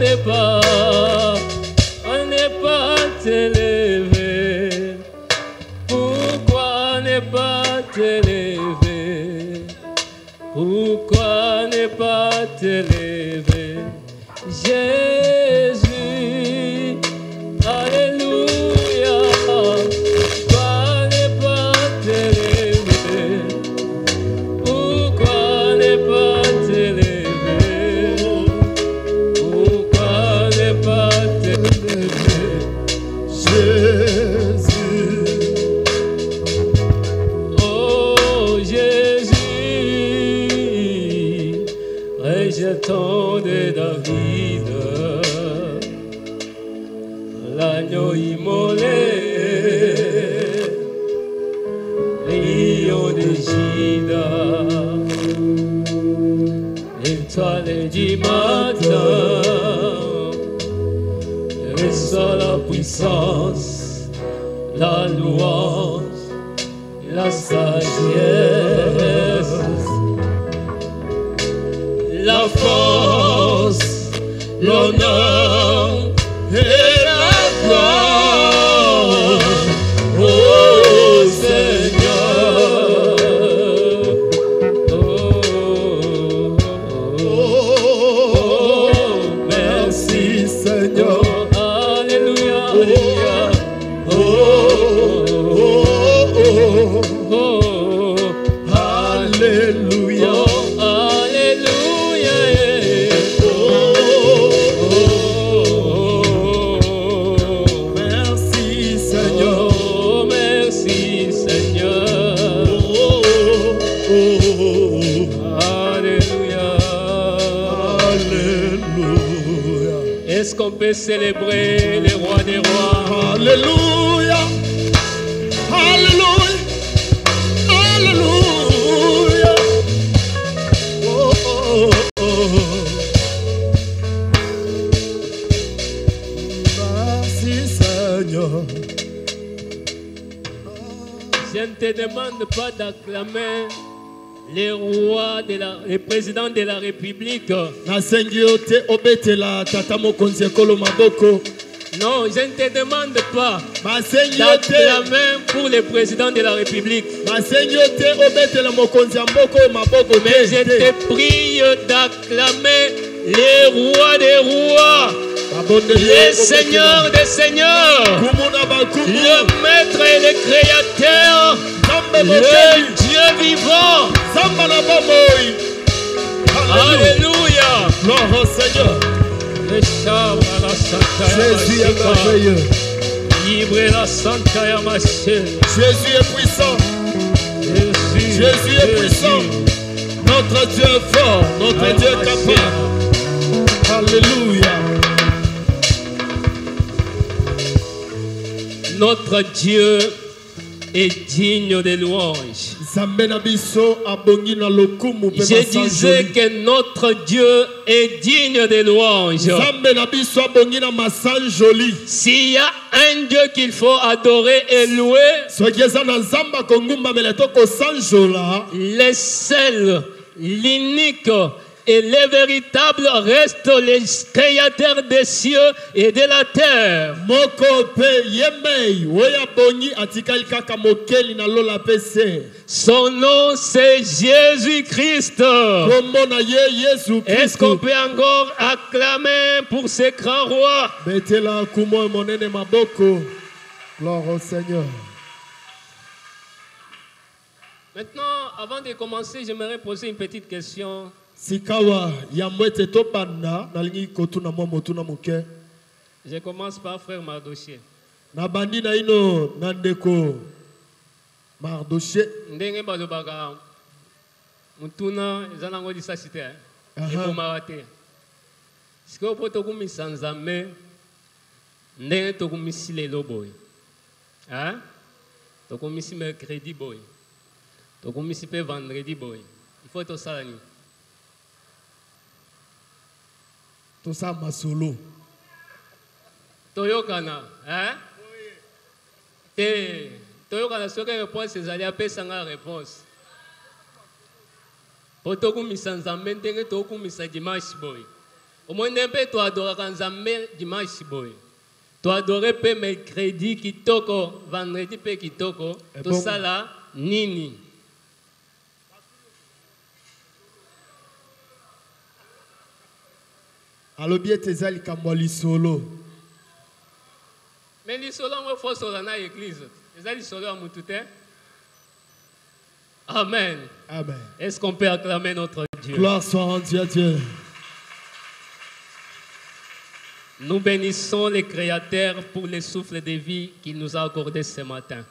ne pas t'élever? Pourquoi ne pas t'élever? Pourquoi ne pas t'élever? Jésus, alléluia. Pourquoi ne pas t'élever? Pourquoi ne pas t'élever? Pourquoi ne pas t'élever? Jésus. Oh Jésus, rejetant de David, l'agneau immolé, lion de Juda, étoile du matin, reçois la puissance, la louange, la sagesse, la force, l'honneur et la gloire. Oh Seigneur, Merci Seigneur. Alléluia, alléluia. Alléluia. Alléluia. Merci Seigneur. Oh, merci Seigneur. Alléluia. Alléluia. Est-ce qu'on peut célébrer le roi des rois? Alléluia. Alléluia. Alléluia. Oh, oh, oh. Merci Seigneur. Je ne te demande pas d'acclamer les rois les présidents de la République. Non, je ne te demande pas d'acclamer pour les présidents de la République. Mais je te prie d'acclamer les rois des rois, les seigneurs des seigneurs, le maître et le créateur, le Dieu vivant. Alléluia. Gloire au Seigneur. Jésus est merveilleux. Jésus est puissant. Jésus est puissant. Notre Dieu est fort. Notre Dieu est capable. Alléluia. Notre Dieu est digne de louanges. Je disais que notre Dieu est digne de louanges. S'il y a un Dieu qu'il faut adorer et louer, le seul, l'unique et le véritable reste le créateur des cieux et de la terre. Son nom c'est Jésus-Christ. Est-ce qu'on peut encore acclamer pour ce grand roi? Gloire au Seigneur. Maintenant, avant de commencer, j'aimerais poser une petite question. Je commence par frère Mardoché. Ndenge balobaka mutuna ezanango disasite ekomaka te. Sikoyo po tokumisa Nzambe ndenge tokumisi lelo boye. Tokumisi mercredi boye. Tokumisi pe vendredi boye. Il faut tosala nini? Tosa masolo. Toyokana, toyokana soki réponse ezali apesanga réponse. Po tokumisa Nzambe ndenge tokumisa dimanche boye. Au moins un peu, tu adoreras Nzambe dimanche boy. Tu adorais peu mercredi kitoko, vendredi peu kitoko. Tout ça là, nini. alobi ete eza likambo ya lisolo. Mais lisolo ngo faut sola na église. Eza lisolo ya mutu te. Amen. Amen. Est-ce qu'on peut acclamer notre Dieu? Gloire soit rendue à Dieu. Nous bénissons le Créateur pour le souffle de vie qu'il nous a accordé ce matin.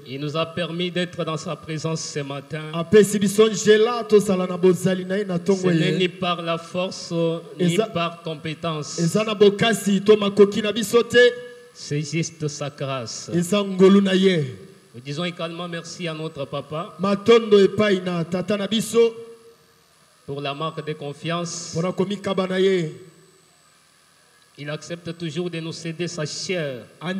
Il nous a permis d'être dans sa présence ce matin. Ce n'est ni par la force, ni par compétence. C'est juste sa grâce. Nous disons également merci à notre papa pour la marque de confiance. Il accepte toujours de nous céder sa chair afin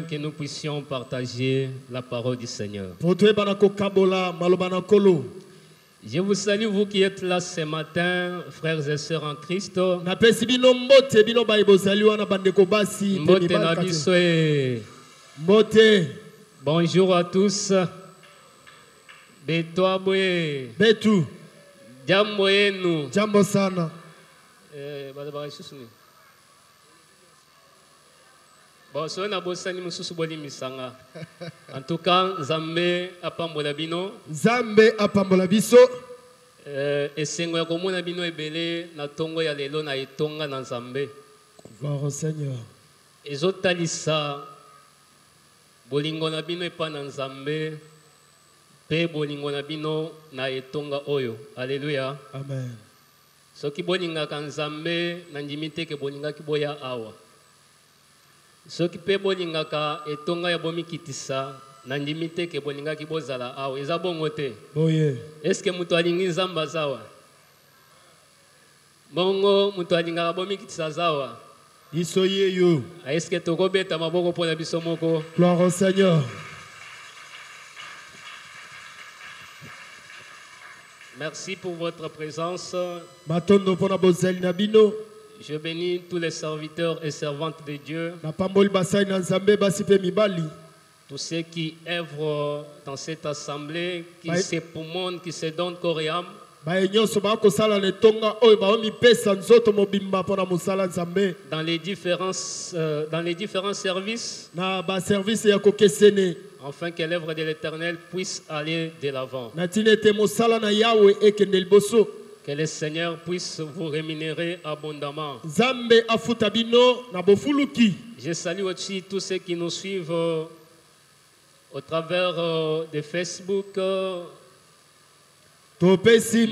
que nous puissions partager la parole du Seigneur. Je vous salue, vous qui êtes là ce matin, frères et sœurs en Christ. Bonjour à tous. Betu. Jambo yenu. Jambo sana. En tout cas, Nzambe apambola bino. Nzambe apambola biso. Esengo ya komona bino ebele na tongo ya lelo na etonga na Nzambe. Gloire au Seigneur. Ezotalisa bolingo na bino epa na Nzambe. Pe bolingo na bino na etonga oyo. Alléluia. Amen. Soki bolinga ka Nzambe na ndimite ke bolinga ki boya awa. Soki pe bolinga ka etonga ya bomi kitisa na ndimite ke bolinga ki bozala awa. Eza bongo te. Boye. Est-ce que mutu alingi Nzamba zawa? Bongo mutu alinga bomi kitisa zawa. Iso yeyo. Est-ce que toko beta maboko pona biso moko? Gloire au Seigneur. Merci pour votre présence. Je bénis tous les serviteurs et servantes de Dieu. Tous ceux qui œuvrent dans cette assemblée, qui s'époumonnent, qui se donnent corps et âme. Dans les différents services. Afin que l'œuvre de l'Éternel puisse aller de l'avant. Que le Seigneur puisse vous rémunérer abondamment. Je salue aussi tous ceux qui nous suivent au travers de Facebook, YouTube. Si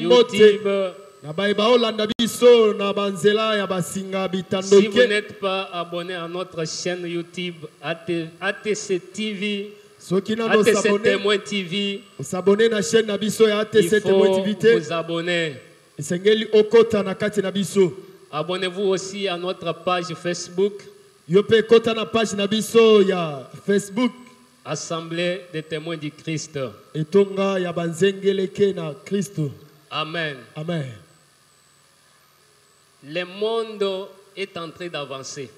vous n'êtes pas abonné à notre chaîne YouTube ATC TV, ATC Témoin TV, il faut vous abonner. Abonnez-vous aussi à notre page Facebook, Assemblée des témoins du Christ. Amen. Amen. Le monde est en train d'avancer.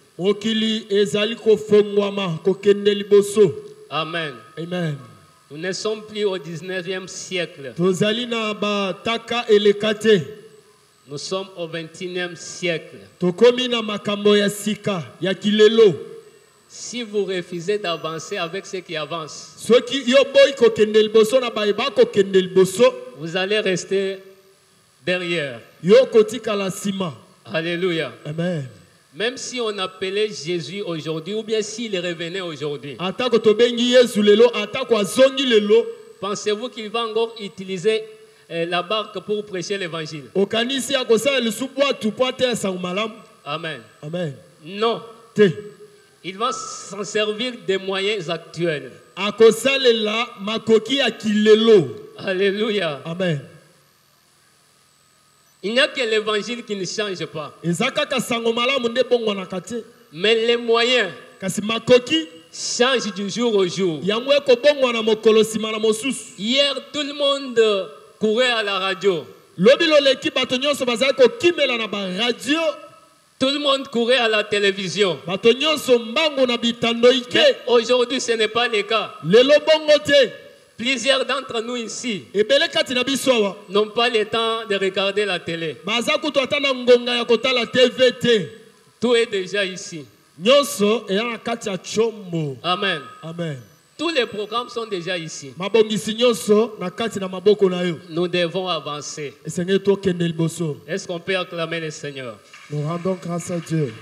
Amen. Amen. Nous ne sommes plus au 19e siècle. Nous sommes au 21e siècle. Si vous refusez d'avancer avec ceux qui avancent, vous allez rester derrière. Alléluia. Amen. Même si on appelait Jésus aujourd'hui, ou bien s'il revenait aujourd'hui, pensez-vous qu'il va encore utiliser la barque pour prêcher l'évangile? Amen. Amen. Non. Il va s'en servir des moyens actuels. Alléluia. Amen. Il n'y a que l'évangile qui ne change pas. Mais les moyens change du jour au jour. yango ekobongwana mokolo nsima na mosusu. Hier, tout le monde courait à la radio. lobi loleki bato nyonso bazali kokimela na baradio. Tout le monde courait à la télévision. bato nyonso mbango na bitando ike. Mais aujourd'hui, ce n'est pas le cas. lelo bongo te. Plusieurs d'entre nous ici ebele kati na biso awa n'ont pas le temps de regarder la télé. baza kutu ata na ngonga ya kotala tv te. Tout est déjà ici. nyonso eya na kati ya chombo. Amen. amen. Tous les programmes sont déjà ici. mabongisi nyonso na kati na maboko na yo. Nous devons avancer. esengeli tokende liboso. Est-ce qu'on peut acclamer le Seigneur? nous rendons grâce à Dieu.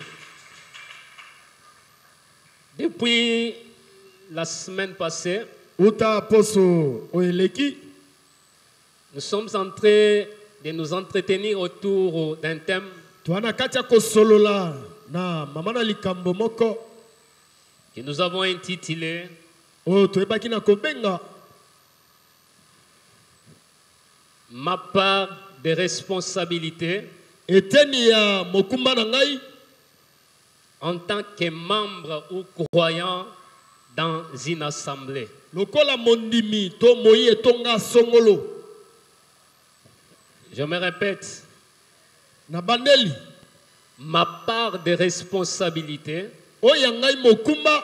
Depuis la semaine passée, uta poso oeleki nous sommes en train de nous entretenir autour d'un thème toana kati ya kosolola na mama na likambo moko que nous avons intitulé oyo toyebaki na kobenga Ma part de responsabilité eteni ya mokumba na ngai en tant que membre ou croyant dans une assemblée. lokola mondimi to moi etonga songolo. Je me répète, na bandeli ma part de responsabilité oyo ya ngai mokumba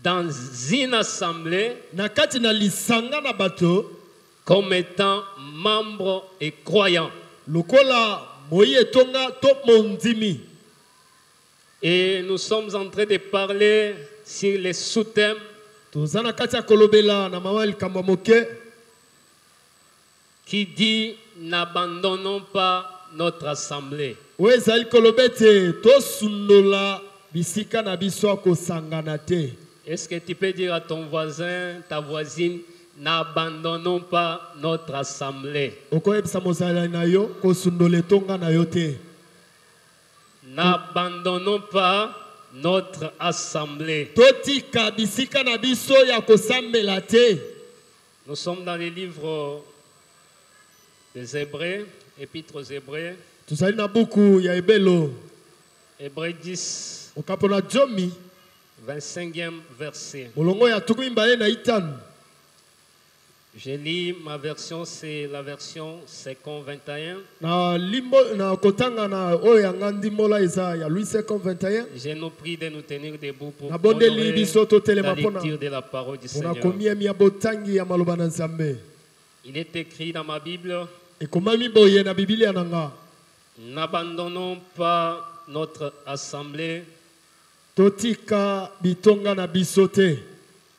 dans une assemblée na kati na lisanga na bato comme étant membre et croyant. lokola moi etonga to mondimi. Et nous sommes en train de parler sur les sous-thèmes toza na kati ya kolobela na mama likambo moke qui dit n'abandonnons pas notre assemblée. oyo ezali koloba ete tosundola bisika na biso ya kosangana te. Est-ce que tu peux dire à ton voisin, ta voisine, n'abandonnons pas notre assemblée? okoyebisa mozali na yo kosundola etonga na yo te. N'abandonnons pas notre assemblée. totika bisika na biso ya kosambela te. Nous sommes dans les livres des Hébreux, épîtres aux Hébreux, tozali na buku ya ebelo Hébreux 10, okapo na jomi 25e verset. molongo ya tukumi mibale na itano. Je lis ma version, c'est la version 50-21. na limbo na kotanga na oyo yanga ndimbola eza ya Louis 21. Je nous prie de nous tenir debout pour na bondeli honorer biso totelema la mpona lecture de la parole du mpona Seigneur. komiemi ya botangi ya maloba na Nzambe. Il est écrit dans ma Bible, ekomami boye na bibilia na nga n'abandonnons pas notre assemblée totika bitonga na biso te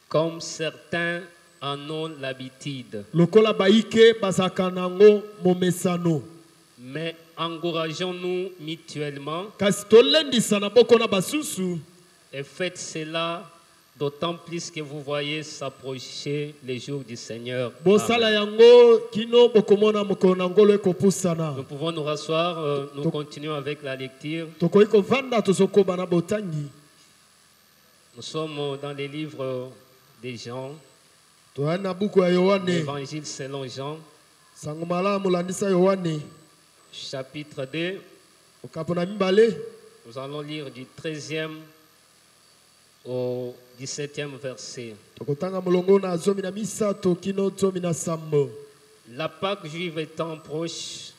comme certains en ont l'habitude, lokola baike bazalaka nango momesano, mais encourageons-nous mutuellement kasi tolendisa na boko na basusu. et faites cela d'autant plus que vous voyez s'approcher les jours du Seigneur. bosala Amen. yango kino bokomona mokolo na ngolo ekopusana. Nous pouvons nous rasseoir, nous continuons avec la lecture. tokoki kovanda tozokoba na botangi. Nous sommes dans les livres des Jean, toyali na buku ya Yohane, l'Évangile selon Jean, sango malamu landisa Yohane chapitre 2. okapo na mibale. Nous allons lire du 13e au 17e verset. tokotanga molongo na zomi na misato kino zomi na sambo. La Pâque juive étant proche,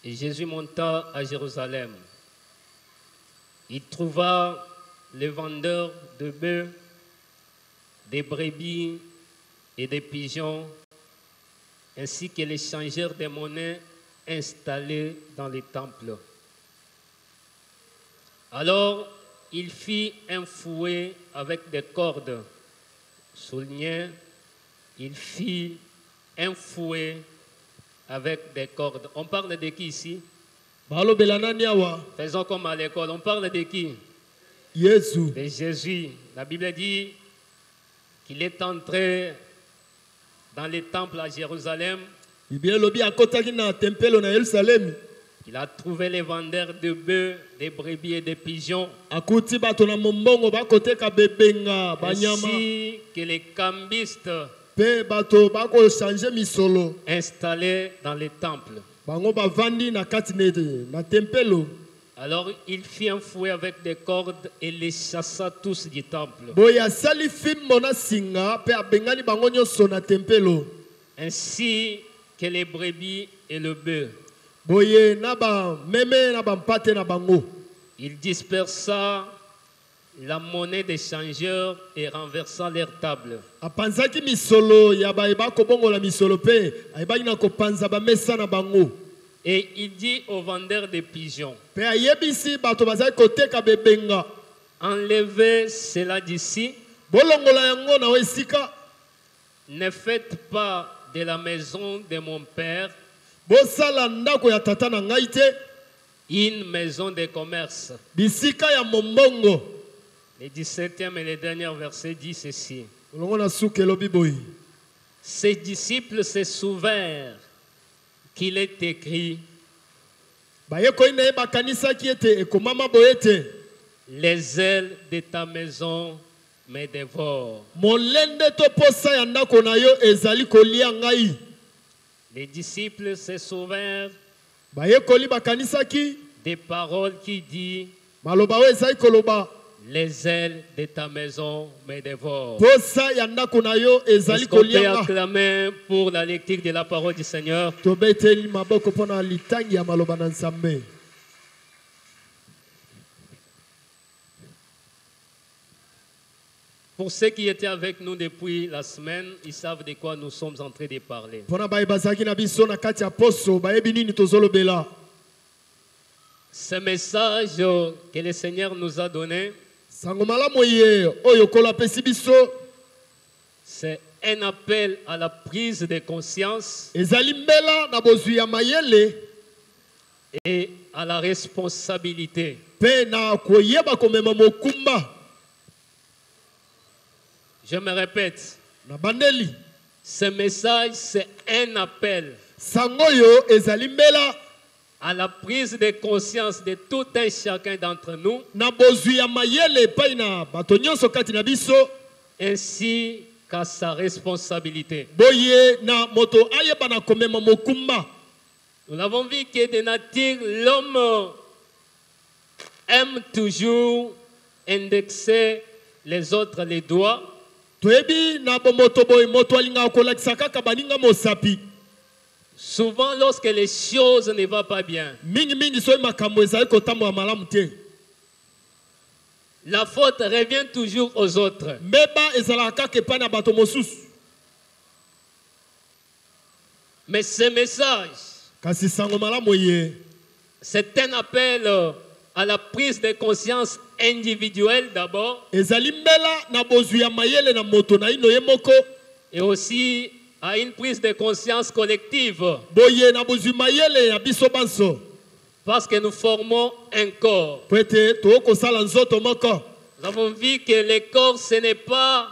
et Jésus monta à Jérusalem. Il trouva les vendeurs de bœufs, des brebis et des pigeons, ainsi que les changeurs de monnaie installés dans les temples. Alors il fit un fouet avec des cordes. Soulignez, il fit un fouet avec des cordes. On parle de qui ici? balobela nani awa? Faisons comme à l'école. On parle de qui? Yesu. De Jésus. La Bible dit qu'il est entré dans les temples à Jérusalem. Biblia lobi akotaki na tempelo na Yerusalemi. Il a trouvé les vendeurs de bœufs, des brebis et des pigeons, akuti bato na mombongo bakoteka bebenga banyama ainsi que les cambistes pe bato bako changer misolo installés dans les temples. bango bavandi na kati na tempelo. Alors il fit un fouet avec des cordes et les chassa tous du temple. boye asali fimbo na singa pe abengani bango nyonso na tempelo. Ainsi que les brebis et le bœuf. Boye na ba meme na ba mpate na bango. Il dispersa la monnaie des changeurs et renversa leur table. Apanzaki misolo ya ba eba kobongola misolo pe ayebaki na kopanza ba mesa na bango. Et il dit aux vendeurs de pigeons, Pe ayebisi bato bazali koteka bebenga. enlevez cela d'ici, Bolongola yango na esika. ne faites pas de la maison de mon père Bosala ndako ya tata na ngai te. une maison de commerce. Bisika ya mombongo. Le 17e et le dernier verset dit ceci. Olongo na suka elobi boye. Ses disciples se souvinrent qu'il est écrit, Bayekoi na ye bakanisaki ete ekomama boye ete. les ailes de ta maison me dévorent. Molende to posa ya ndako na yo ezali kolia ngai. Les disciples se souvinrent Bayekoli bakanisaki des paroles qui disent, maloba oyo ezali koloba les ailes de ta maison me dévorent. posa ya ndako na yo ezali Est-ce qu'on peut kolia nga. acclamer pour la lecture de la parole du Seigneur? Tobeteli maboko mpona litangi ya maloba na Nzambe. Pour ceux qui étaient avec nous depuis la semaine, ils savent de quoi nous sommes en train de parler. Mpona baye bazalaki na biso na kati ya poso bayebi nini tozolobela. Ce message que le Seigneur nous a donné, Sango malamu ye oyo kolo apesi biso c'est un appel à la prise de conscience ezali mbela na bozwi ya mayele et à la responsabilité. pe na koyeba komema mokumba. Je me répète, Na bandeli ce message, c'est un appel sango yo ezali mbela à la prise de conscience de tout un chacun d'entre nous, na bozwi ya mayele epai na bato nyonso kati na biso ainsi qu'à sa responsabilité. boye na moto ayeba na komema mokumba. Nous l'avons vu que de nature, l'homme aime toujours indexer les autres les doigts. Toyebi na bomoto boye moto alingaka kolakisa kaka baninga mosapi. Souvent, lorsque les choses ne vont pas bien, Mingi soki makambo ezali kotambola malamu te. la faute revient toujours aux autres. Mbeba ezalaka kaka epai na bato mosusu. Mais ce message, Kasi sango malamu ye c'est un appel à la prise de conscience individuelle d'abord, ezali mbela na bozwi ya mayele na moto na ino ye moko. et aussi à une prise de conscience collective, Boye na bozwi mayele ya biso banso. parce que nous formons un corps. Po ete tokosala nzoto moko. Nous avons vu que le corps, ce n'est pas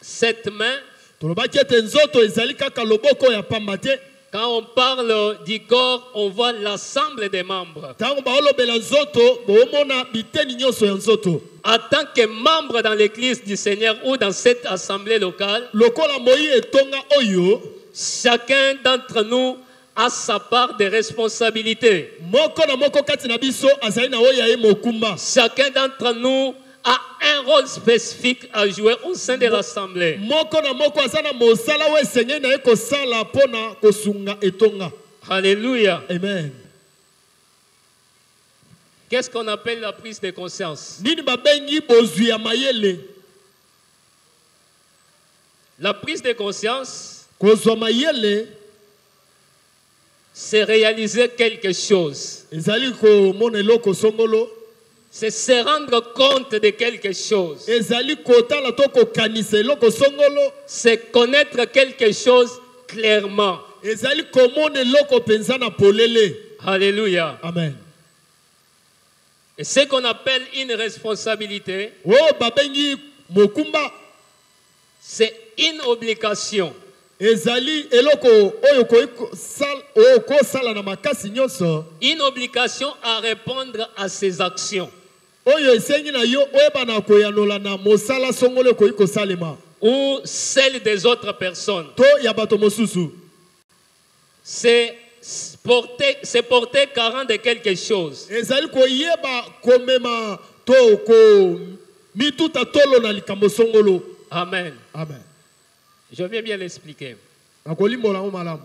cette main. Tolobaki ete nzoto ezali kaka loboko ya pamba te. Quand on parle du corps, on voit l'ensemble des membres. Tango baolobela nzoto boomona biteni nyonso ya nzoto. En tant que membre dans l'église du Seigneur ou dans cette assemblée locale, Lokola moyi etonga oyo chacun d'entre nous a sa part de responsabilité. moko na moko kati na biso azali na oyo ya ye mokumba. Chacun d'entre nous a un rôle spécifique à jouer au sein de l'assemblée. Moko na moko aza na mosala oyo esengeli na ye kosala mpona kosunga etonga. Alléluia. Amen. Qu'est-ce qu'on appelle la prise de conscience? Nini babengi bozwi ya mayele? La prise de conscience, Kozwa mayele c'est réaliser quelque chose. ezali komona eloko songolo. C'est se rendre compte de quelque chose. Ezali kotala to kokanisa eloko songolo. C'est connaître quelque chose clairement. Ezali komona eloko penza na polele. Alléluia. Amen. Et ce qu'on appelle une responsabilité, Oh babengi mokumba c'est une obligation. ezali eloko oyo kosala na makasi nyonso. Une obligation à répondre à ses actions. Oyo esengi na yo oyeba na koyanola na mosala songolo koyi kosalema. Ou celle des autres personnes. To ya bato mosusu. C'est se porter garant de quelque chose. ezali koyeba komema to ko mituta tolo na likambo songolo. Amen. Amen. Je vais bien l'expliquer. Akolimbola ngo malamu.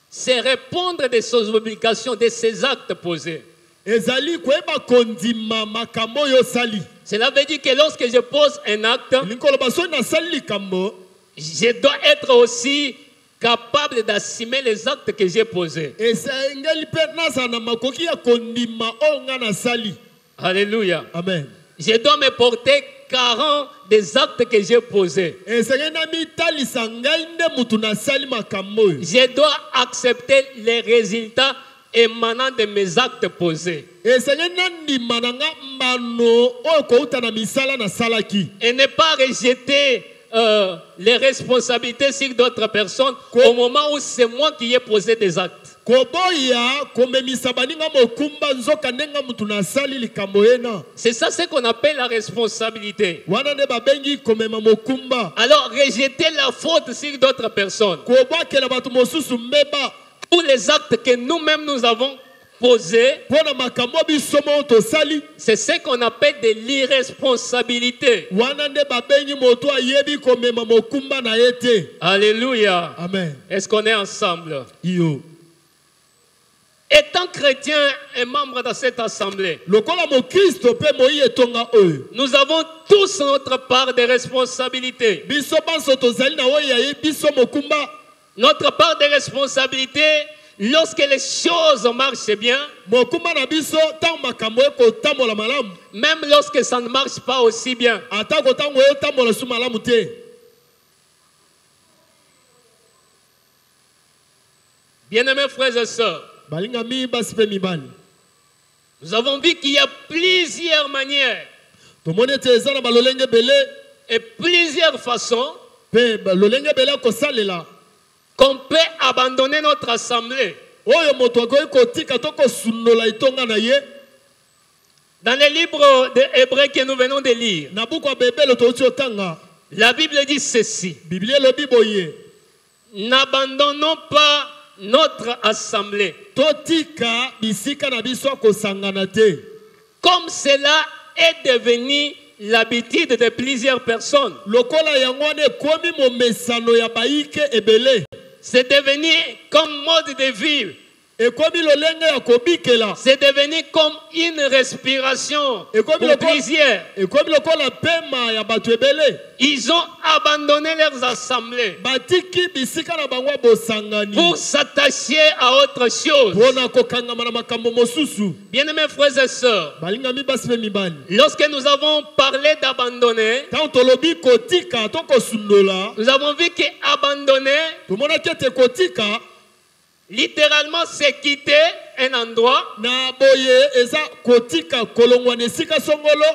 C'est répondre de ses obligations, de ses actes posés. Ezali koyeba kondima makambo yo sali. Cela veut dire que lorsque je pose un acte, Linkoloba so na sali likambo, je dois être aussi capable d'assumer les actes que j'ai posés. esengeli pe naza na makoki ya kondima o nga na sali. Alléluia. Amen. Je dois me porter garant des actes que j'ai posés. Esengeli na mitalisa ngai nde mutu na sali makambo yo. Je dois accepter les résultats émanant de mes actes posés. Esengeli na ndima na nga mbano oyo kouta na misala na salaki. Et ne pas rejeter les responsabilités sur d'autres personnes au moment où c'est moi qui ai posé des actes. Koboya komemisa baninga mokumba nzoka ndenga mutu na sali likambo yena. C'est ça ce qu'on appelle la responsabilité. Wana nde babengi komema mokumba. Alors rejeter la faute sur d'autres personnes. Kobakela batu mosusu mbeba. Tous les actes que nous-mêmes nous avons posés, Pona makambo biso mo to sali. c'est ce qu'on appelle de l'irresponsabilité. Wana nde babengi moto ayebi komema mokumba na yete. Alléluia. Amen. Est-ce qu'on est ensemble? Iyo. Étant chrétien et membre de cette assemblée, Lokola mo Kristo pe moi etonga oyo. nous avons tous notre part de responsabilité. Biso banso to zali na oyo ya biso mokumba. Notre part de responsabilité, lorsque les choses marchent bien, Mokumba na biso tang makambo ko tamola malamu. même lorsque ça ne marche pas aussi bien. Ata ko tango yo tamola su malamu te. Bien-aimés frères et sœurs, Balinga mi basi pe mibali. nous avons vu qu'il y a plusieurs manières To moni te ezana balolenge bele et plusieurs façons pe balolenge bele ko salela. qu'on peut abandonner notre assemblée. Oyo moto akoyi kotika to ko sunola itonga na ye. Dans le livre de Hébreux que nous venons de lire, Na buku ya bebele to uti otanga. la Bible dit ceci: Biblia lobi boye. n'abandonnons pas notre assemblée, Totika bisika na biso ko sangana te. comme cela est devenu l'habitude de plusieurs personnes. Lokola yango wana ekomi momesano ya baike ebele. C'est devenu comme mode de vie. Ekomi lolenge ya kobikela. C'est devenu comme une respiration pour plusieurs. Ekomi lokola pema ya bato ebele. Ils ont abandonné leurs assemblées Batiki bisika na bango bosangani. pour s'attacher à autre chose. Pona kokangama na makambo mosusu. Bien-aimés frères et sœurs, Balinga mi basi pe mibali. lorsque nous avons parlé d'abandonner, Tant tolobi kotika to ko sundola. nous avons vu que abandonner, Tomona kete kotika littéralement, c'est quitter un endroit na boye eza kotika kolongwa na esika songolo.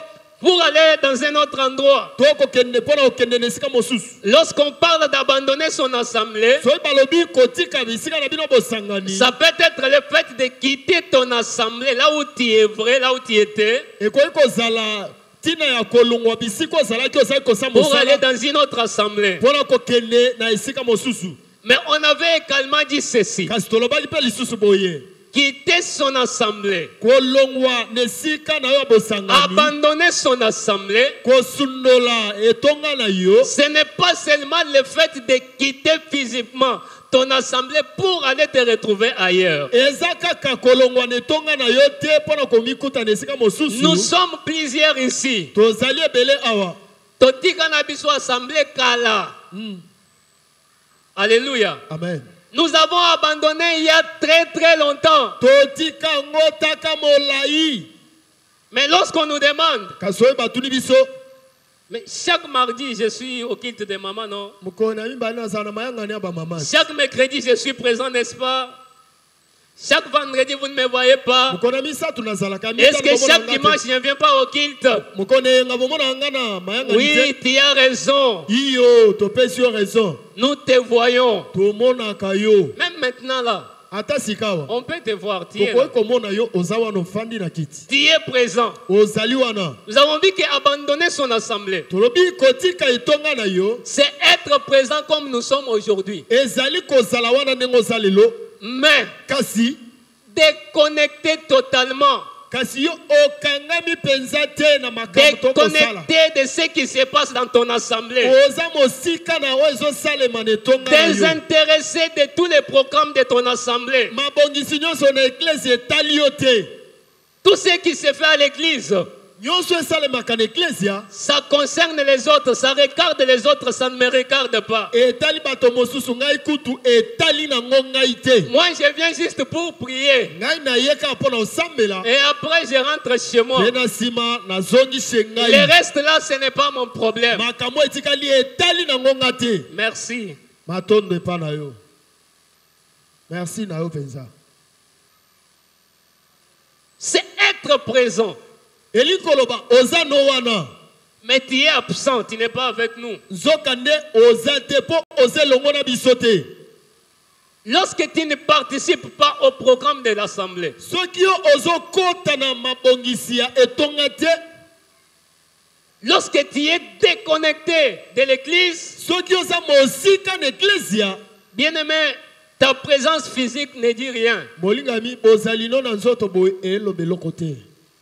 pour aller dans un autre endroit. To kokende pona kokende na esika mosusu. Lorsqu'on parle d'abandonner son assemblée, So balobi kotika bisika na bino bosangani. ça peut être le fait de quitter ton assemblée là où tu es vrai, là où tu étais, Ekoyi kozala tina ya kolongwa bisika ozalaki ozali kosala pour aller mosala. dans une autre assemblée. Pona kokende na esika mosusu. Mais on avait également dit ceci: Kasi tolobaki mpe lisusu boye. quitter son assemblée, Kolongwa na esika na yo bosangani. abandonner son assemblée, Kosundola etonga na yo. ce n'est pas seulement le fait de quitter physiquement ton assemblée pour aller te retrouver ailleurs. Eza kaka kolongwa na etonga na yo te pona komikuta na esika mosusu. Nous sommes plusieurs ici. Tozali ebele awa. Totika na biso assemblée kala. Alléluia. Amen. Nous avons abandonné il y a très très longtemps. Totika ngo taka molai. Mais lorsqu'on nous demande, Kasi oyo batuni biso. mais chaque mardi je suis au culte de maman, non? Mokolo na mibali nazala na mayangani ya bamama. Chaque mercredi je suis présent, n'est-ce pas? Chaque vendredi vous ne me voyez pas. Mokolo na misato nazalaka. Est-ce que chaque dimanche je ne viens pas au culte? Mokolo na yenga bomona nga na mayangani Oui, te. tu as raison. Iyo topesi yo raison. Nous te voyons. Tomonaka yo. Même maintenant là, Ata sikawa. on peut te voir. Tu es Tokoki là. komona yo oza wana ofandi na kiti. Tu es présent. Ozali wana. Nous avons vu qu'abandonner son assemblée, Tolobi kotika etonga na yo. c'est être être présent comme nous sommes aujourd'hui. ezali kozala wana ndenge oza lelo Mais kasi déconnecté totalement. kasi yo okangami penza te na makambo tokosala Déconnecté de ce qui se passe dans ton assemblée. oza mosika na oyo ezosalema na etonga na yo Désintéressé de tous les programmes de ton assemblée. mabongisi nyonso na eklesi etali yo te Tout ce qui se fait à l'église, nyonso esalemaka na eklesia ça concerne les autres, ça regarde les autres, ça ne me regarde pas. etali bato mosusu ngai kutu etali nango ngai te Moi, je viens juste pour prier. ngai nayeka mpo na osambela Et après, je rentre chez moi. mpe na nsima nazongise Le ngai reste là, ce n'est pas mon problème. makambo etikali etali nango nga te Merci. matondo epa na yo merci na yo mpenza C'est être présent. elingi koloba oza no wana Mais tu es absent, tu n'es pas avec nous. nzoka nde oza te mpo oza elongo na biso te Lorsque tu ne participes pas au programme de l'Assemblée, soki yo ozokɔta na mabongisi ya etonga te lorsque tu es déconnecté de l'église, soki oza mosika na eklesia bien-aimé, ta présence physique ne dit rien. molingami bozali no na nzoto boye eloba eloko te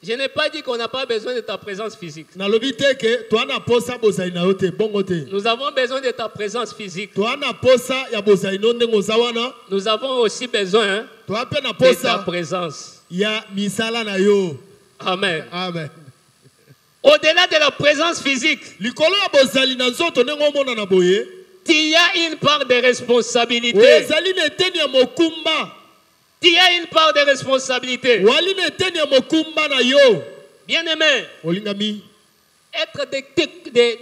Je n'ai pas dit qu'on n'a pas besoin de ta présence physique. nalobi te ke toa na posa bozali na yo te bongo te Nous avons besoin de ta présence physique. toa na posa ya bozali no ndenge oza wana Nous avons aussi besoin toa mpe na de ta posa présence. ya misala na yo Amen. amen Au-delà de la présence physique, likolo ya bozali na nzoto ndenge omona na boye tu as une part de responsabilité. ezali na eteni ya mokumba Tu as une part de responsabilité. wali na eteni ya mokumba na yo Bien-aimé, olingami être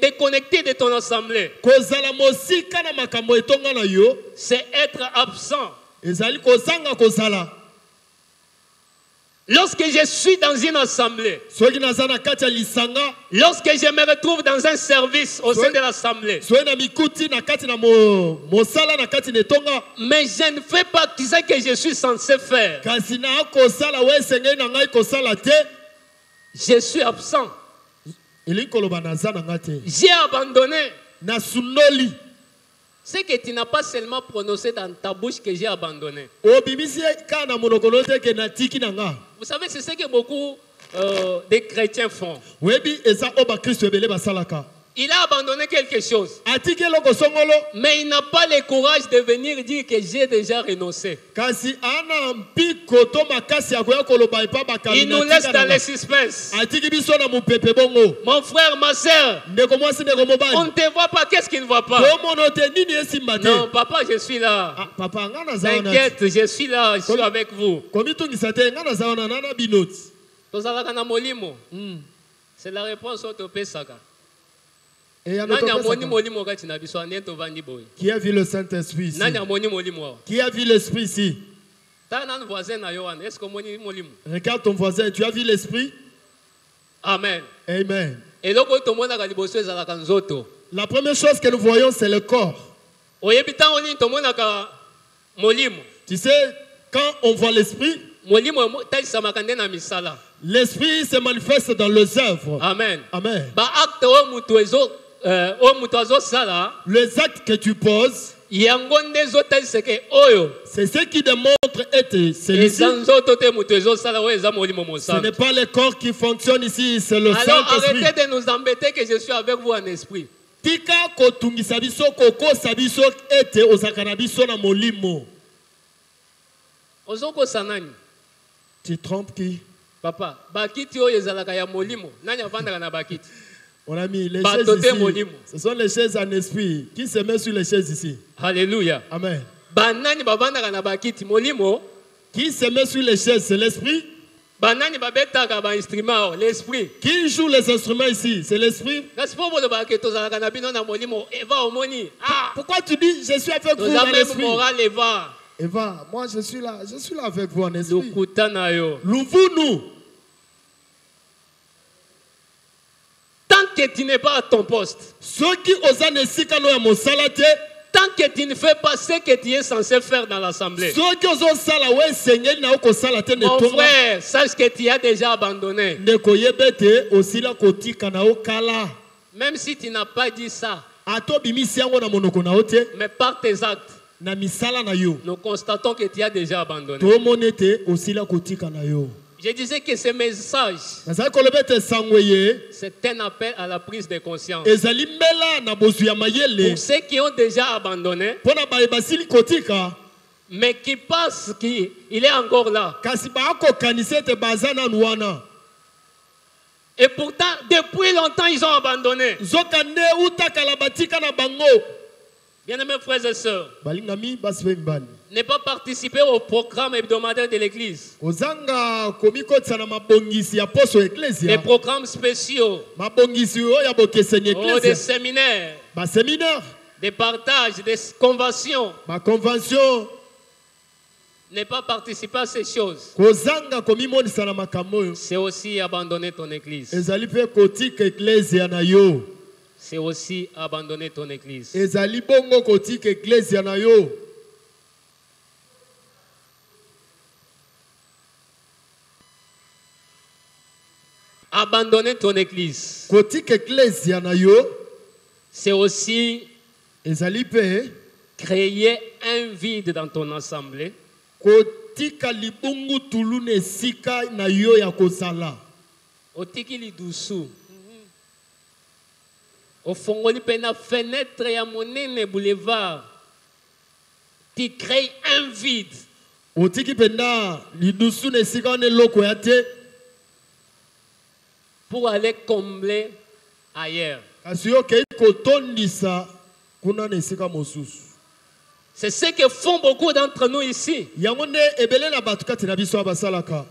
déconnecté de ton assemblée, kozala mosika na makambo etonga na yo c'est être absent. ezali kozanga kozala Lorsque je suis dans une assemblée, soki naza na kati ya lisanga lorsque je me retrouve dans un service au sein de l'assemblée, soki na mikuti na kati na mosala na kati na etonga mais je ne fais pas ce que je suis censé faire, kasi na kosala we esengeli na ngai kosala te je suis absent. elingi koloba naza na nga te J'ai abandonné. nasunoli Ce que tu n'as pas seulement prononcé dans ta bouche que j'ai abandonné. obimisi kaka na monoko no te ke natiki na nga Vous savez, c'est ce que beaucoup de chrétiens font. oyebi eza oyo bakristo ebele basalaka Il a abandonné quelque chose, atiki eloko songolo mais il n'a pas le courage de venir dire que j'ai déjà renoncé. kasi ana mpiko to makasi ya koya koloba epa Il nous laisse dans le suspense. atiki biso na mopepe bongo Mon frère, ma soeur, ndeko mwasi ndeko on mobali ne te voit pas, qu'est-ce qui ne va pas? tomono te nini esimba te Non, papa, je suis là. Ah, papa nga naza wana T'inquiète, je suis là, je suis avec vous. komitungisa te nga naza wana nana binoti Tozalaka na molimo. C'est la réponse au topesaka. eya Nani amoni notopesaka. molimo kati na biso ane tovandi boye. Qui a vu le Saint-Esprit ici? Nani amoni molimo awa? Qui a vu l'Esprit ici? Ta nan voisin na yo wana, est-ce que omoni molimo? Regarde ton voisin, tu as vu l'Esprit? Amen. Amen. Eloko tomonaka liboso ezalaka nzoto. La première chose que nous voyons, c'est le corps. Oyebi ntango nini tomonaka molimo? Tu sais, quand on voit l'Esprit, Molimo talisamaka nde na misala. l'Esprit se manifeste dans les œuvres. Amen. Amen. Ba acte oyo mutu azosala, Les actes que tu poses, yango nde ezotalisa ke oyo c'est ce qui démontre être celui-ci. eza nzoto te mutu ezosala oyo eza molimo Ce mosantu. n'est pas le corps qui fonctionne ici, c'est le Alors Saint-Esprit. arrêtez de nous embêter que je suis avec vous en esprit. Tika kotungisa biso kokosa biso ete ozalaka na biso na molimo. Ozokosa nani? Tu trompes qui? Papa, bakiti oyo ezalaka ya molimo, nani avandaka na bakiti? On a mis les Bateau chaises te ici. molimo. Ce sont les chaises en esprit. Qui se met sur les chaises ici? Alléluia. Amen. Banani bavandaka na bakiti molimo, Qui se met sur les chaises? C'est l'esprit. banani babetaka ba instrument l'esprit. Qui joue les instruments ici? C'est l'esprit. Kasi po bolobaka ke tozalaka na bino na molimo, eva omoni. Ah, Pourquoi tu dis je suis avec vous toza dans même l'esprit? moral eva. Eva, moi je suis là avec vous en esprit. Lokuta na yo. Louvons-nous. Tant que tu n'es pas à ton poste, Ceux qui osent esika no ya mosala te, tant que tu ne fais pas ce que tu es censé faire dans l'assemblée, ceux qui osent sala we sengeli na okosala te ne mon tonga. frère, sache que tu as déjà abandonné. Ndeko yebete osila kotika na okala. Même si tu n'as pas dit ça, ato bimisi yango na monoko na ote mais par tes actes, na misala na yo nous constatons que tu as déjà abandonné. to monete osila kotika na yo. Je disais que ce message, Nazali koloba ete sango ye c'est un appel à la prise de conscience. ezali mbela na bozu ya mayele Pour ceux qui ont déjà abandonné, mpona baye basili kotika mais qui pensent qu'il est encore là. kasi bakokanisa ete baza nanu wana. Et pourtant, depuis longtemps, ils ont abandonné. Nzoka nde utakala batika na bango. Bien-aimés frères et sœurs, Balingami basi pe mbali. ne pas participer au programme hebdomadaire de l'église. Ozanga komikotisa na mabongisi ya poso Les eklesia. programmes spéciaux, Mabongisi oyo ya bokeseni oh, des eklesia. séminaires, Ba séminaire, des partages, des conventions. ba convention. Ne pas participer à ces choses, Kozanga komimonisa na makambo oyo. c'est aussi abandonner ton église. Ezali pe kotika eklesia na yo. C'est aussi abandonner ton église. Ezali bongo kotika eklesia na yo. Abandonner ton église, Kotika eklesia na yo. c'est aussi Ezali pe créer un vide dans ton assemblée. kotika libungu tuluna esika na yo ya kozala. Otiki lidusu. Ofongoli pena fenêtre ya monene boulevard. Tu crées un vide. Otiki penda lidusu na esika wana eloko ya te Pour aller combler ailleurs. kasi yo okei kotondisa kuna na esika mosusu. C'est ce que font beaucoup d'entre nous ici. Yango nde ebele na bato kati na biso basalaka.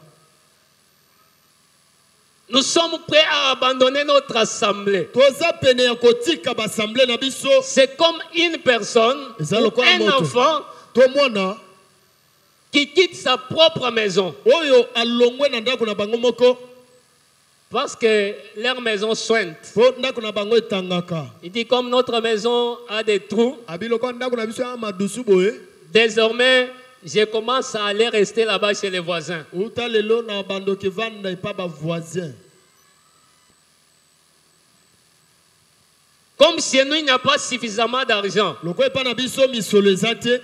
Nous sommes prêts à abandonner notre assemblée. Toza pene ya kotika basamble na biso. C'est comme une personne, Eza ou lokola un moto. enfant To mwana qui quitte sa propre maison oyo alongwe na ndako na bango moko parce que leur maison sointe. po ndako na bango etangaka. Il dit comme notre maison a des trous, Abiloko ndako na biso ya madusu boye. désormais je commence à aller rester là-bas chez les voisins. Uta lelo na bandoki vanda epa ba voisin. Comme chez nous il n'y a pas suffisamment d'argent. Loko epa na biso misolo eza te.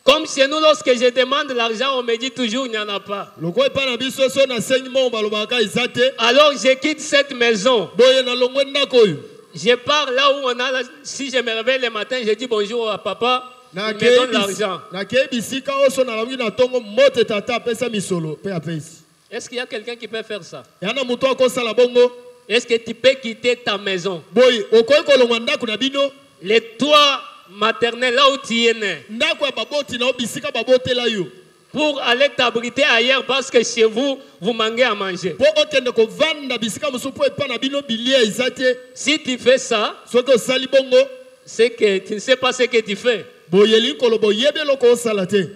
Comme chez nous lorsque je demande l'argent on me dit toujours il n'y en a pas. Loko epa na biso so na enseignement balobaka eza te. Alors je quitte cette maison. Boye na longwe ndako oyo. Je pars là où on a, si je me réveille le matin, je dis bonjour à papa, il Na me donne kei l'argent. na kei bisika oso na lawi na tongo mote tata pesa misolo pe apesi. Est-ce qu'il y a quelqu'un qui peut faire ça? Yana muto akosala bongo. Est-ce que tu peux quitter ta maison? Boye okoyi kolongwa ndako na bino. Le toit maternel là où tu es né, Ndako ya baboti na bisika babotela yo. pour aller t'abriter ailleurs parce que chez vous, vous manquez à manger. Po okende kovanda bisika mosusu po epa na bino bilia eza te. Si tu fais ça, Soki osali bongo c'est que tu ne sais pas ce que tu fais. boyeli nkolo boyebi eloko osala te.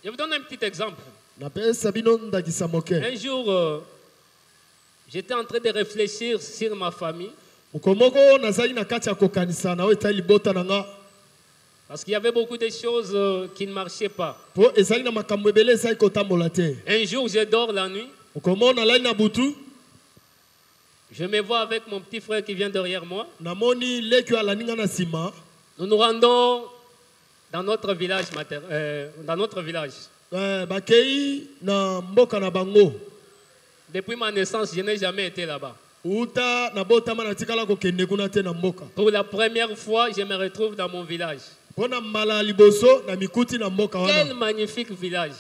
Je vous donne un petit exemple. Napesa bino ndakisa moke. Un jour, j'étais en train de réfléchir sur ma famille Mokomoko nazali na kati ya kokanisa na oyo etali libota na nga. parce qu'il y avait beaucoup de choses qui ne marchaient pas. Po ezali na makambo ebele ezali kotambola te. Un jour, je dors la nuit. Mokomona nalali na butu. Je me vois avec mon petit frère qui vient derrière moi. Namoni leki oyo alandi nga na nsima. Nous nous rendons dans notre village dans notre village. Bakei na mboka na bango. Depuis ma naissance, je n'ai jamais été là-bas. Uta na botama na tikala kokende kuna te na mboka. Pour la première fois, je me retrouve dans mon village. Pona mbala liboso na mikuti na mboka Quel wana. magnifique village.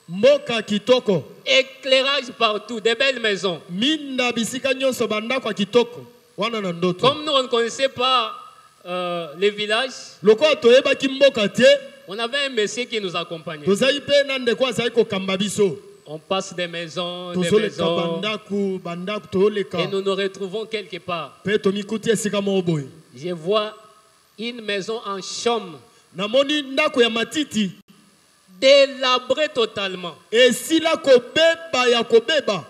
Mboka kitoko. Éclairage partout, des belles maisons. Minda bisika nyonso bandako ya kitoko. Wana na ndoto. Comme nous, on ne connaissait pas les villages, Loko toyebaki mboka te. on avait un monsieur qui nous accompagnait. Tozali pe na ndeko azali kokamba biso. On passe des maisons, Tozoleka bandaku toleka. et nous nous retrouvons quelque part. Pe tomikuti esika moko boye. Je vois une maison en chaume, Namoni ndako ya matiti. délabrée totalement, Esila kobeba ya kobeba.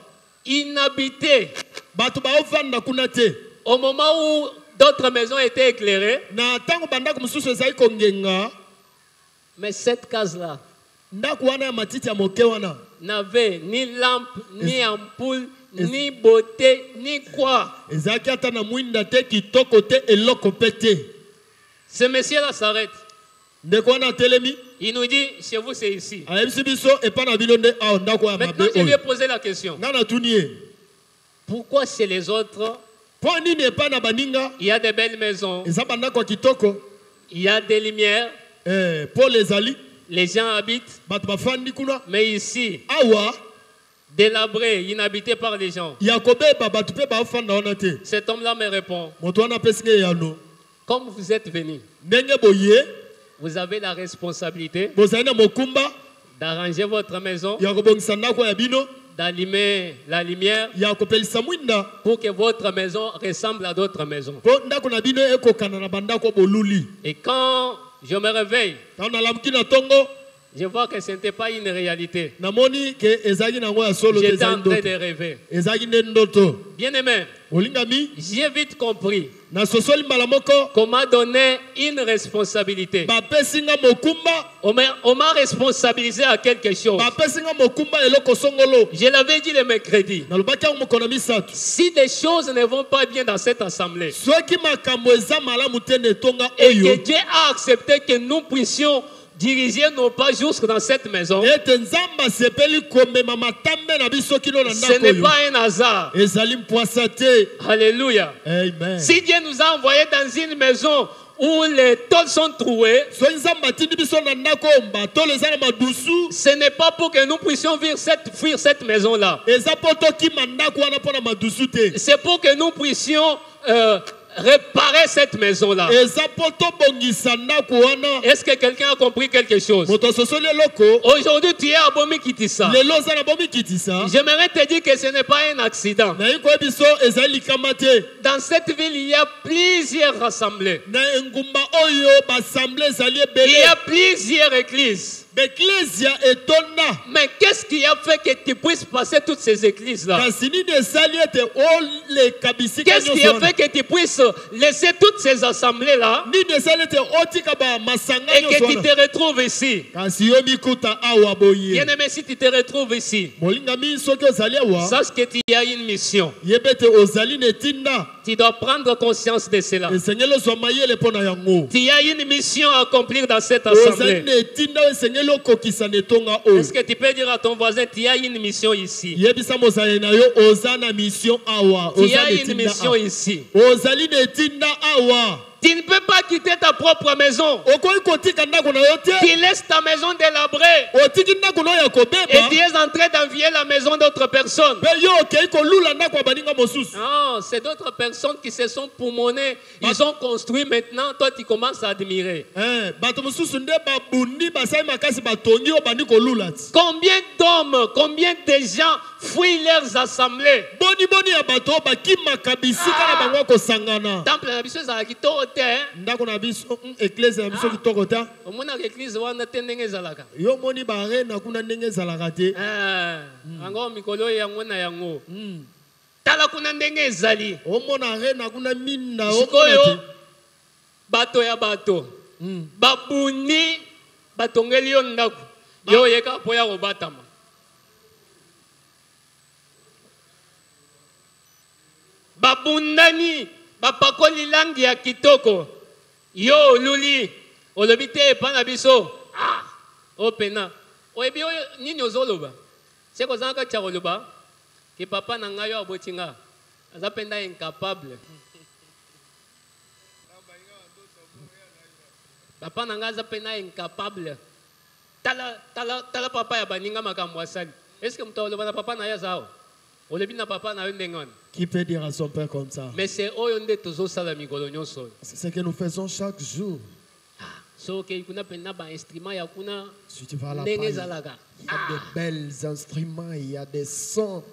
inhabitée. Bato baovanda kuna te. Au moment où d'autres maisons étaient éclairées, Na tango bandako mosusu ezali kongenga. mais cette case-là Ndako wana ya matiti ya moke wana. n'avait ni lampe, ni ampoule, ni beauté, ni quoi. Ezalaki ata na mwinda te kitoko te eloko pe te. Ce monsieur-là s'arrête. Il nous dit, chez vous c'est ici. Maintenant, je lui ai posé la question. Pourquoi chez les autres, il y a des belles maisons, il y a des lumières, les gens habitent, mais ici, délabré, inhabité par les gens. Cet homme-là me répond, comme vous êtes venu, vous avez la responsabilité d'arranger votre maison, d'allumer la lumière pour que votre maison ressemble à d'autres maisons. Et quand je me réveille, je vois que ce n'était pas une réalité. J'étais en train de rêver. Bien aimé, j'ai vite compris qu'on m'a donné une responsabilité. On m'a responsabilisé à quelque chose. Je l'avais dit le mercredi. Si des choses ne vont pas bien dans cette assemblée, et que Dieu a accepté que nous puissions diriger nos pas jusque dans cette maison, ce n'est pas un hasard. Alléluia. Amen. Si Dieu nous a envoyés dans une maison où les tôles sont trouées, ce n'est pas pour que nous puissions fuir cette maison-là. C'est pour que nous puissions réparer cette maison-là. Est-ce que quelqu'un a compris quelque chose? Aujourd'hui, tu es à Bomi Kitissa. J'aimerais te dire que ce n'est pas un accident. Dans cette ville, il y a plusieurs assemblées. Il y a plusieurs églises. Mais qu'est-ce qui a fait que tu puisses passer toutes ces églises-là? Qu'est-ce qui a fait que tu puisses laisser toutes ces assemblées-là et que tu te retrouves ici? Bien aimé, si tu te retrouves ici, sache que tu as une mission. Tu dois prendre conscience de cela. Tu as une mission à accomplir dans cette assemblée. Est-ce que tu peux dire à ton voisin, tu as une mission ici? Tu as une mission ici. Tu ne peux pas quitter ta propre maison. Tu laisses ta maison délabrée et tu es en train d'envier la maison d'autres personnes. Non, c'est d'autres personnes qui se sont poumonnées. Ils ont construit maintenant. Toi, tu commences à admirer. Combien d'hommes, combien de gens fuient leurs assemblées? Temple na biso ezalaki to te. Ndako na biso église na biso kitoko ta. Omona église wana te ndenge ezalaka. Yo moni bare na kuna ndenge ezalaka te. Ango mikolo yango na yango. Tala kuna ndenge ezali. Omona re na kuna minda omona bato ya bato. Babuni batongeli yo ndako. Yo yeka po ya kobatama. Babundani bapakoli langi ya kitoko. Yo luli olobi te epa na biso. Opena oyebi oyo nini ozoloba? Se kozanga tya koloba ke papa na ngai yo aboti nga aza penda incapable. Papa na ngai aza penda incapable. Tala papa ya baninga makambo asali. Est-ce que muto oloba na papa na ya zao? Qui peut dire à son père comme ça? Mais c'est ce que nous faisons chaque jour. Si tu vas à la paille, il y a de belles instruments, il y a des sons.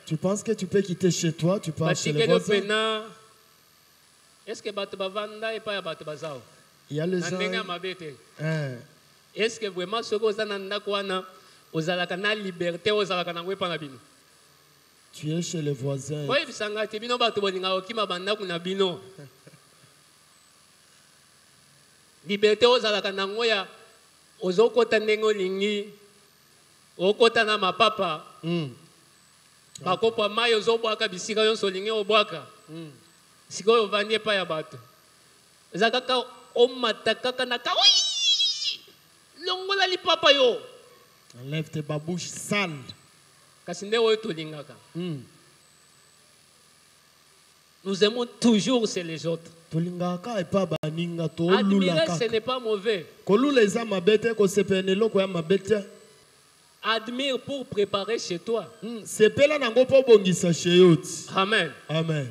Tu penses que tu peux quitter chez toi, tu pars chez les voisins? Est-ce que il y a les gens. Est-ce que vraiment ce que vous avez na liberté vous avez na bino? Tu es chez les voisins. Oui, bisanga te bino bato bolinga okima banda kuna bino. Liberté vous avez na ngoya ozokota ndengo lingi okota na mapapa. Bakopa mayo zobwaka bisika yonso lingi obwaka. sikoyo ovandi epai ya bato eza kaka omata kaka na ka longola lipapa yo Enlève tes babouches sales. kasi nde oyo tolingaka. Nous aimons toujours c'est les autres. Tolingaka epa baninga Admirer, tolula ce kaka. n'est pas mauvais. Kolula eza mabete kosepene eloko ya mabete. Admire pour préparer chez toi. Sepela nango po bongisa chez yo ti. Amen. Amen.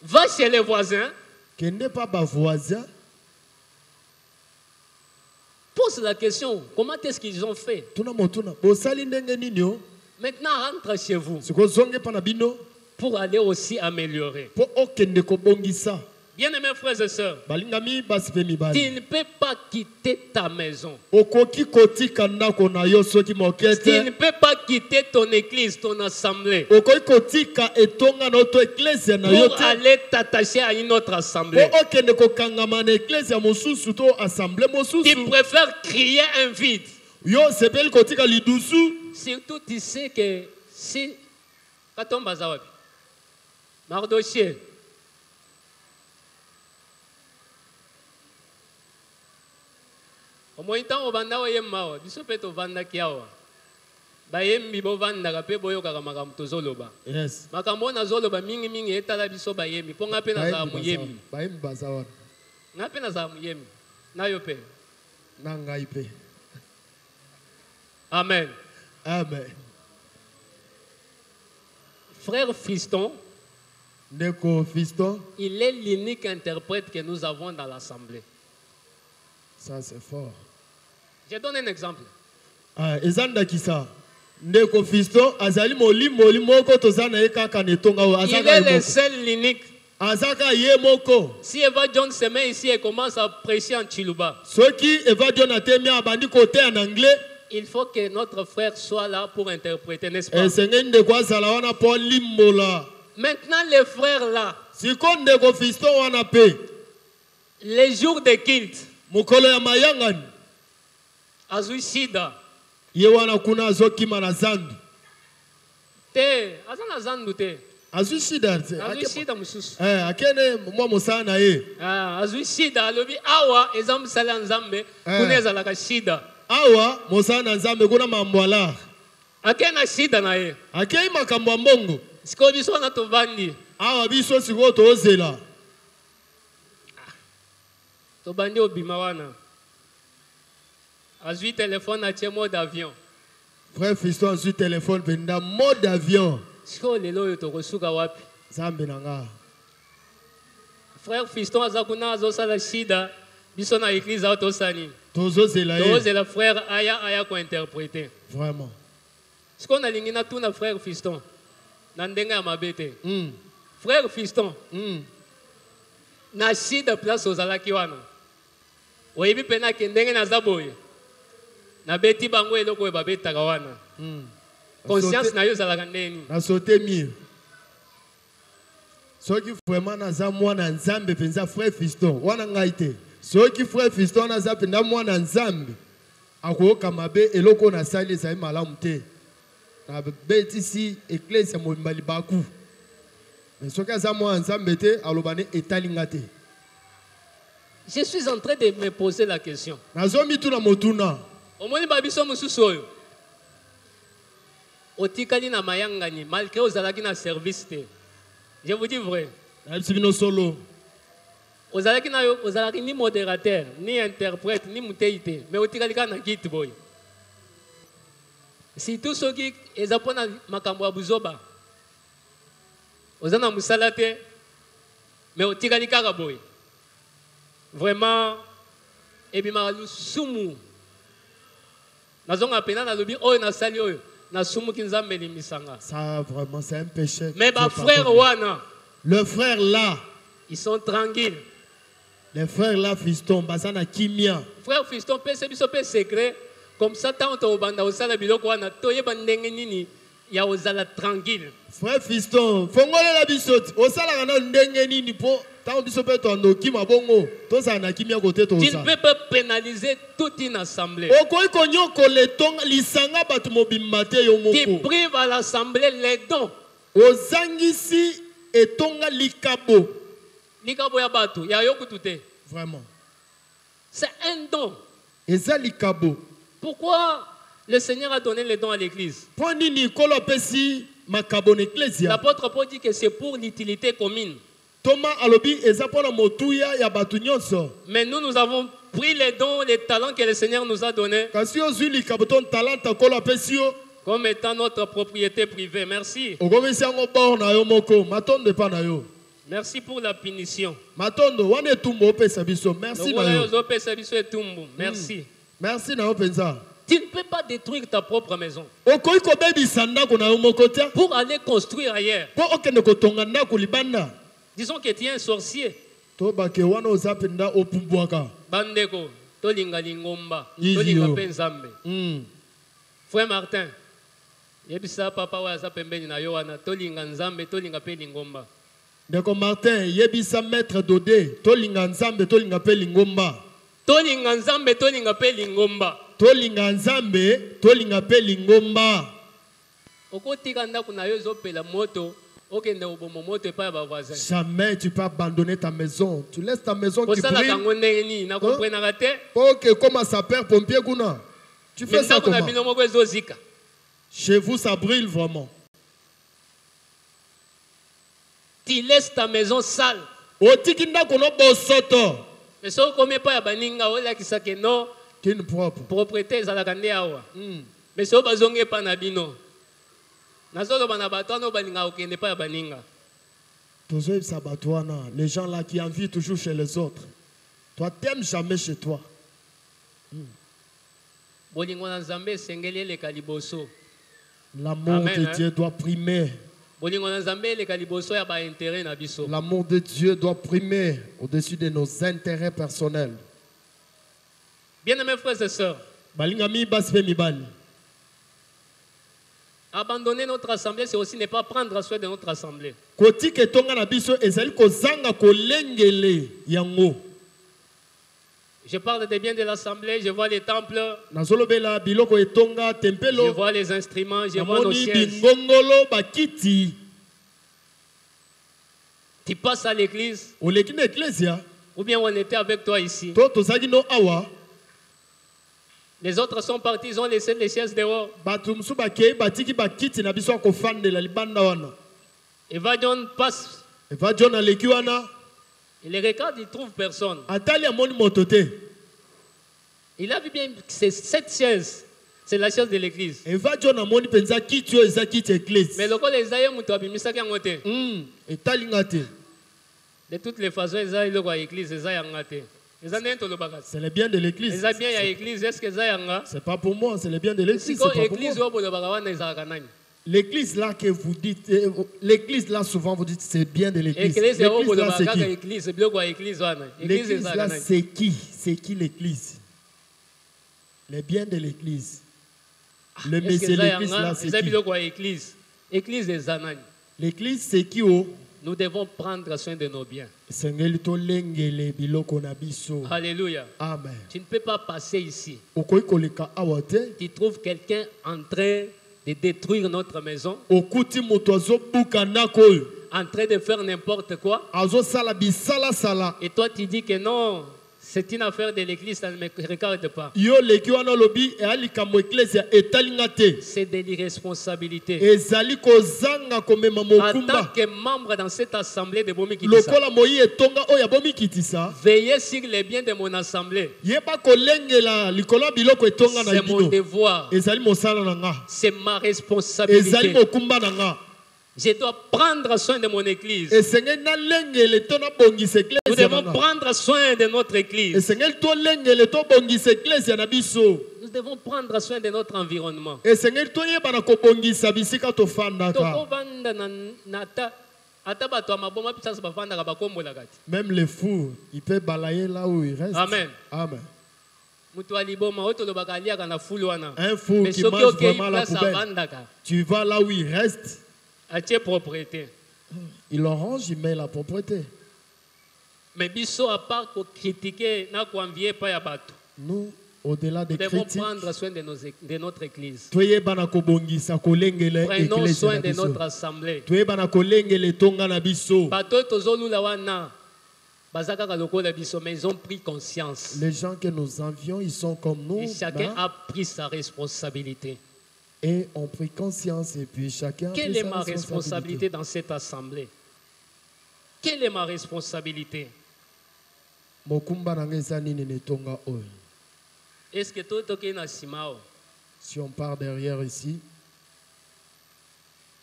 Va chez les voisins. Kende pa ba voisin. Pose la question, comment est-ce qu'ils ont fait? Tuna motuna. Bosali ndenge nini yo? Maintenant, rentre chez vous Siko zonge pa na bino pour aller aussi améliorer. po okende ko bongisa. Bien-aimés frères et sœurs, Balingami basipe tu mibali. ne peux pas quitter ta maison. Okoki kotika ndako na yo soki Tu ne mokete. peux pas quitter ton église, ton assemblée, Okoki kotika etonga na to ecclesia na yo pour te. aller t'attacher à une autre assemblée. Po okende kokangama na ecclesia mosusu to assemblée Tu mosusu. préfères crier un vide. Yo sepeli kotika lidusu. Surtout, tu sais que si Katomba Zawabi, Mardoché, au moins temps, au banda ou yemma, biso peto vanda kiawa. Bayembi bo vanda kape boyo kakamaka mtozoloba. Yes. Makambo na zoloba mingi mingi etala biso bayembi. Ponga pe na za muyembi. Baim bazawan. Nga pe na za muyembi. Na yo pe. Na ngai pe. Amen. Amen. Frère Fiston, Ndeko fiston, il est l'unique interprète que nous avons dans l'assemblée. ça c'est fort. Je donne un exemple. Ah, ezanda kisa. Ndeko fiston azali moli moko tozana ekaka netonga o Il azaka est le yemoko. seul, l'unique. Azaka yemoko. Si Eva John se met ici et commence à prêcher en Chiluba, Soki eva Jonathan mi abandi kote en anglais, il faut que notre frère soit là pour interpréter, n'est-ce pas? esenge ndeko azala wana po limbola. Maintenant, les frères là, Siko ndeko fiston wana pe. les jours de culte, Mokolo ya mayangani. Azushida, Ye wana kuna azokima na zandu. te, azana zandu te, Azushida. Azushida mususu. Akene mwa mosala na ye. Azushida, alobi awa, ezam sala nzambe, kuneza laka shida. Awa mosala na nzambe kuna mambwala. Akena shida na ye. Akei makambo ya mbongo. Siko biso na tovandi. Awa biso siko tozela. Tobandi obima wana. Azui téléphone atie mode avion. Frère fiston azui téléphone penda mode avion. Siko lelo yo tokosuka wapi? Zambe nanga. Frère Fiston azakuna azosala shida. Biso na église autosani. Tozozela ye. Tozela frère aya ko interpréter. Vraiment. Siko na lingi na tuna frère Fiston. Na ndenga ya mabete. Frère Fiston. Na shida place ozalaki wana. Oyebi pena ke ndenge na zaboye. Na beti bango eloko babetaka wana. Conscience na yo zalaka ndeni. Na sauté mieux. Soki vraiment naza mwana nzambe penza frère fiston wana ngaite. Soki frère fiston naza penda mwana nzambe. Akoyoka mabe eloko na sali ezali malamu te. Na betisi ecclesia mobimba libaku. Mais soki aza mwana nzambe te alobane etalinga te. Je suis en train de me poser la question. Nazomi tuna motuna. Omoni babiso mususu oyo. Otikali na mayangani malgré ozalaki na service te. Je vous dis vrai. Naibisibino solo. Ozalaki ni modérateur, ni interprète, ni muteite, mais otikali ka na kiti boy. Si tout ce qui est apona makambo buzoba. Ozana musala te, mais otikali ka boy. Vraiment ebima lusumu. Nazonga pena na lobi oyo na sali oyo. Na sumu kinzambe limisanga. Ça vraiment c'est un péché. Mais ma frère wana, le frère là, ils sont tranquilles. les frères là fiston basana kimia. Frère Fiston pese biso pe secret comme ça tant to banda osala biloko wana toyeba ndenge nini ya ozala tranquille. Frère fiston, fongole la bisoti. Osala kana ndenge nini po tant biso pe to ndoki mabongo. To sa na kimia côté to Tu ça. ne peux pas pénaliser toute une assemblée. Okoyi konyoko le tong lisanga batu mobimba te yo Tu moko. prives à l'assemblée les dons. Ozangisi etonga likabo. Likabo ya bato, ya yokutu te. Vraiment. C'est un don. Eza likabo. Pourquoi le Seigneur a donné les dons à l'église? Poni nikolo pesi makabo n'ecclesia. L'apôtre Paul dit que c'est pour l'utilité commune. Thomas alobi eza pona motuya ya batu nyonso. Mais nous avons pris les dons, les talents que le Seigneur nous a donnés Kasi ozwi likabo ton talanta kolo pesi yo. comme étant notre propriété privée. Merci. Okomisi yango bor na yo moko. Matondo pa na yo. Merci pour la punition. Matondo wana etumbu opesa biso. Merci na yo. Merci. Merci na yo penza. Tu ne peux pas détruire ta propre maison Okoki kobebisa ndako na yo moko te. pour aller construire ailleurs. Po okende kotonga ndako libanda. Disons que tu es un sorcier. To bake wana oza penda opumbwaka. Bandeko, tolinga lingomba, Easy, tolinga yo. penzambe. Frère Martin, yebisa papa wa za pembeni na yo wana tolinga nzambe, tolinga pe lingomba. Ndeko Martin, yebisa maître Dodé, tolinga nzambe, tolinga pe lingomba. Tolinga nzambe, tolinga pe lingomba. Tolinga nzambe, tolinga pe lingomba. Okotika ndako na yo ezopela moto, okende obomo moto epa ya ba voisin. Jamais tu peux abandonner ta maison. Tu laisses ta maison qui Kosala brille. kango ndenge nini na komprenaka te? Ok, comme un sapeur-pompier kuna. Tu fais ça Ndako na comment? bino moko ezozika. Chez vous, ça brille vraiment. Tu laisses ta maison sale. Otiki ndako no bosoto. Mais so komi pa ya baninga olakisa ke non Kin propre. propriété ezalaka nde awa. Mais so bazonge pa na bino. Nazoloba na bato wana balinga okende pa ya baninga. Toujours Sabatouana, les gens là qui envient toujours chez les autres. Toi, t'aimes jamais chez toi. Bolingo na Nzambe esengeli eleka liboso. L'amour Amen, de Dieu doit primer. Bolingo na Nzambe eleka liboso ya ba intérêt na biso. L'amour de Dieu doit primer au-dessus de nos intérêts personnels. Bien-aimés frères et sœurs, Balingami baspe mibali. abandonner notre assemblée, c'est aussi ne pas prendre soin de notre assemblée. Koti ke tonga na biso ezali kozanga kolengele yango. Je parle des biens de l'assemblée, je vois les temples, Nazolobela biloko etonga je tempelo. vois les instruments, je vois nos Namoni sièges. bingongolo bakiti. Tu passes à l'église, Oleki na ecclesia. ou bien on était avec toi ici. To tozaki no awa. Les autres sont partis, ils ont laissé les chaises dehors. Batu musu bakei batiki bakiti na biso akofandela libanda wana. Eva John passe, Eva John aleki wana. il les regarde, il ne trouve personne. Atali amoni moto te. Il a vu bien que c'est cette chaise, c'est la chaise de l'église. Eva John amoni penza kiti oyo eza kiti église. Mais le col les aïeux muto abimisaki yango te. Etali nga te. De toutes les façons, ils ont eu l'église, ils ont eu ils ont eu C'est le bien de l'église. ils ont bien eu l'église, est-ce qu'ils ont eu C'est pas pour moi, c'est le bien de l'église. si c'est pas pour l'église moi. au L'église là que vous dites, l'église là souvent vous dites c'est bien de l'église. l'église L'église là c'est qui? l'église biloko ya église wana église L'église là ezalaka c'est qui? C'est qui l'église? Le bien de l'église. Le messie l'église là c'est eza qui? biloko ya église église eza nani L'église c'est qui? Oh? nous devons prendre soin de nos biens. Sengeli to lengele biloko na biso. Alléluia. Amen. Tu ne peux pas passer ici. Okoki koleka awa te. Tu trouves quelqu'un en train de détruire notre maison, Okuti moto azobuka ndako oyo. en train de faire n'importe quoi, Azosala bisala sala. et toi tu dis que non, c'est une affaire de l'église, ça ne me regarde pas. Yo leki wana lobi ealikambo ecclesia etalinga te. C'est de l'irresponsabilité. Ezali kozanga komema En tant mokumba. que membre dans cette assemblée de Bomi Kitisa, Lokola moyi etonga oyo abomi kitisa. veillez sur les biens de mon assemblée. Yeba kolengela likolo ya biloko etonga na C'est mon bino. devoir. Ezali mosala na nga. C'est ma Ezali responsabilité. mokumba na nga. Je dois prendre soin de mon église. Esengeli nalengele to nabongisa Nous ecclesia devons na nga. prendre soin de notre église. Esengeli tolengele tobongisa ecclesia na biso. Nous devons prendre soin de notre environnement. Esengeli toyeba na kobongisa bisika tofandaka. Tokovanda na ata bato ya maboma mpe bavandaka bakombolaka te. Même les fous, ils peuvent balayer là où ils restent. Amen. Amen. Moto ya liboma oyo tolobaka aliaka na fulu wana. Un fou Mais qui soki mange okei vraiment la place poubelle. avandaka Tu vas là où il reste, atie propriété. il le range, il met la propreté. Mais biso à part kocritiquer na koenvier pa ya bato. Nous, Au-delà des nous devons critiques, prendre soin de notre église. toyebana kobongisa kolengela Prenons église soin na de biso. notre assemblée. Toyebana kolengela etonga na biso. Bato tozolula wana bazaka lokola biso, mais ils ont pris conscience. Les gens que nous envions, ils sont comme nous. Et chacun hein, a pris sa responsabilité. et ont pris conscience et puis chacun a Quelle pris est sa ma responsabilité dans cette assemblée? Quelle est ma responsabilité? Mokumba na ngeza nini netonga oyo. Est-ce que tout est na simao? Si on part derrière ici,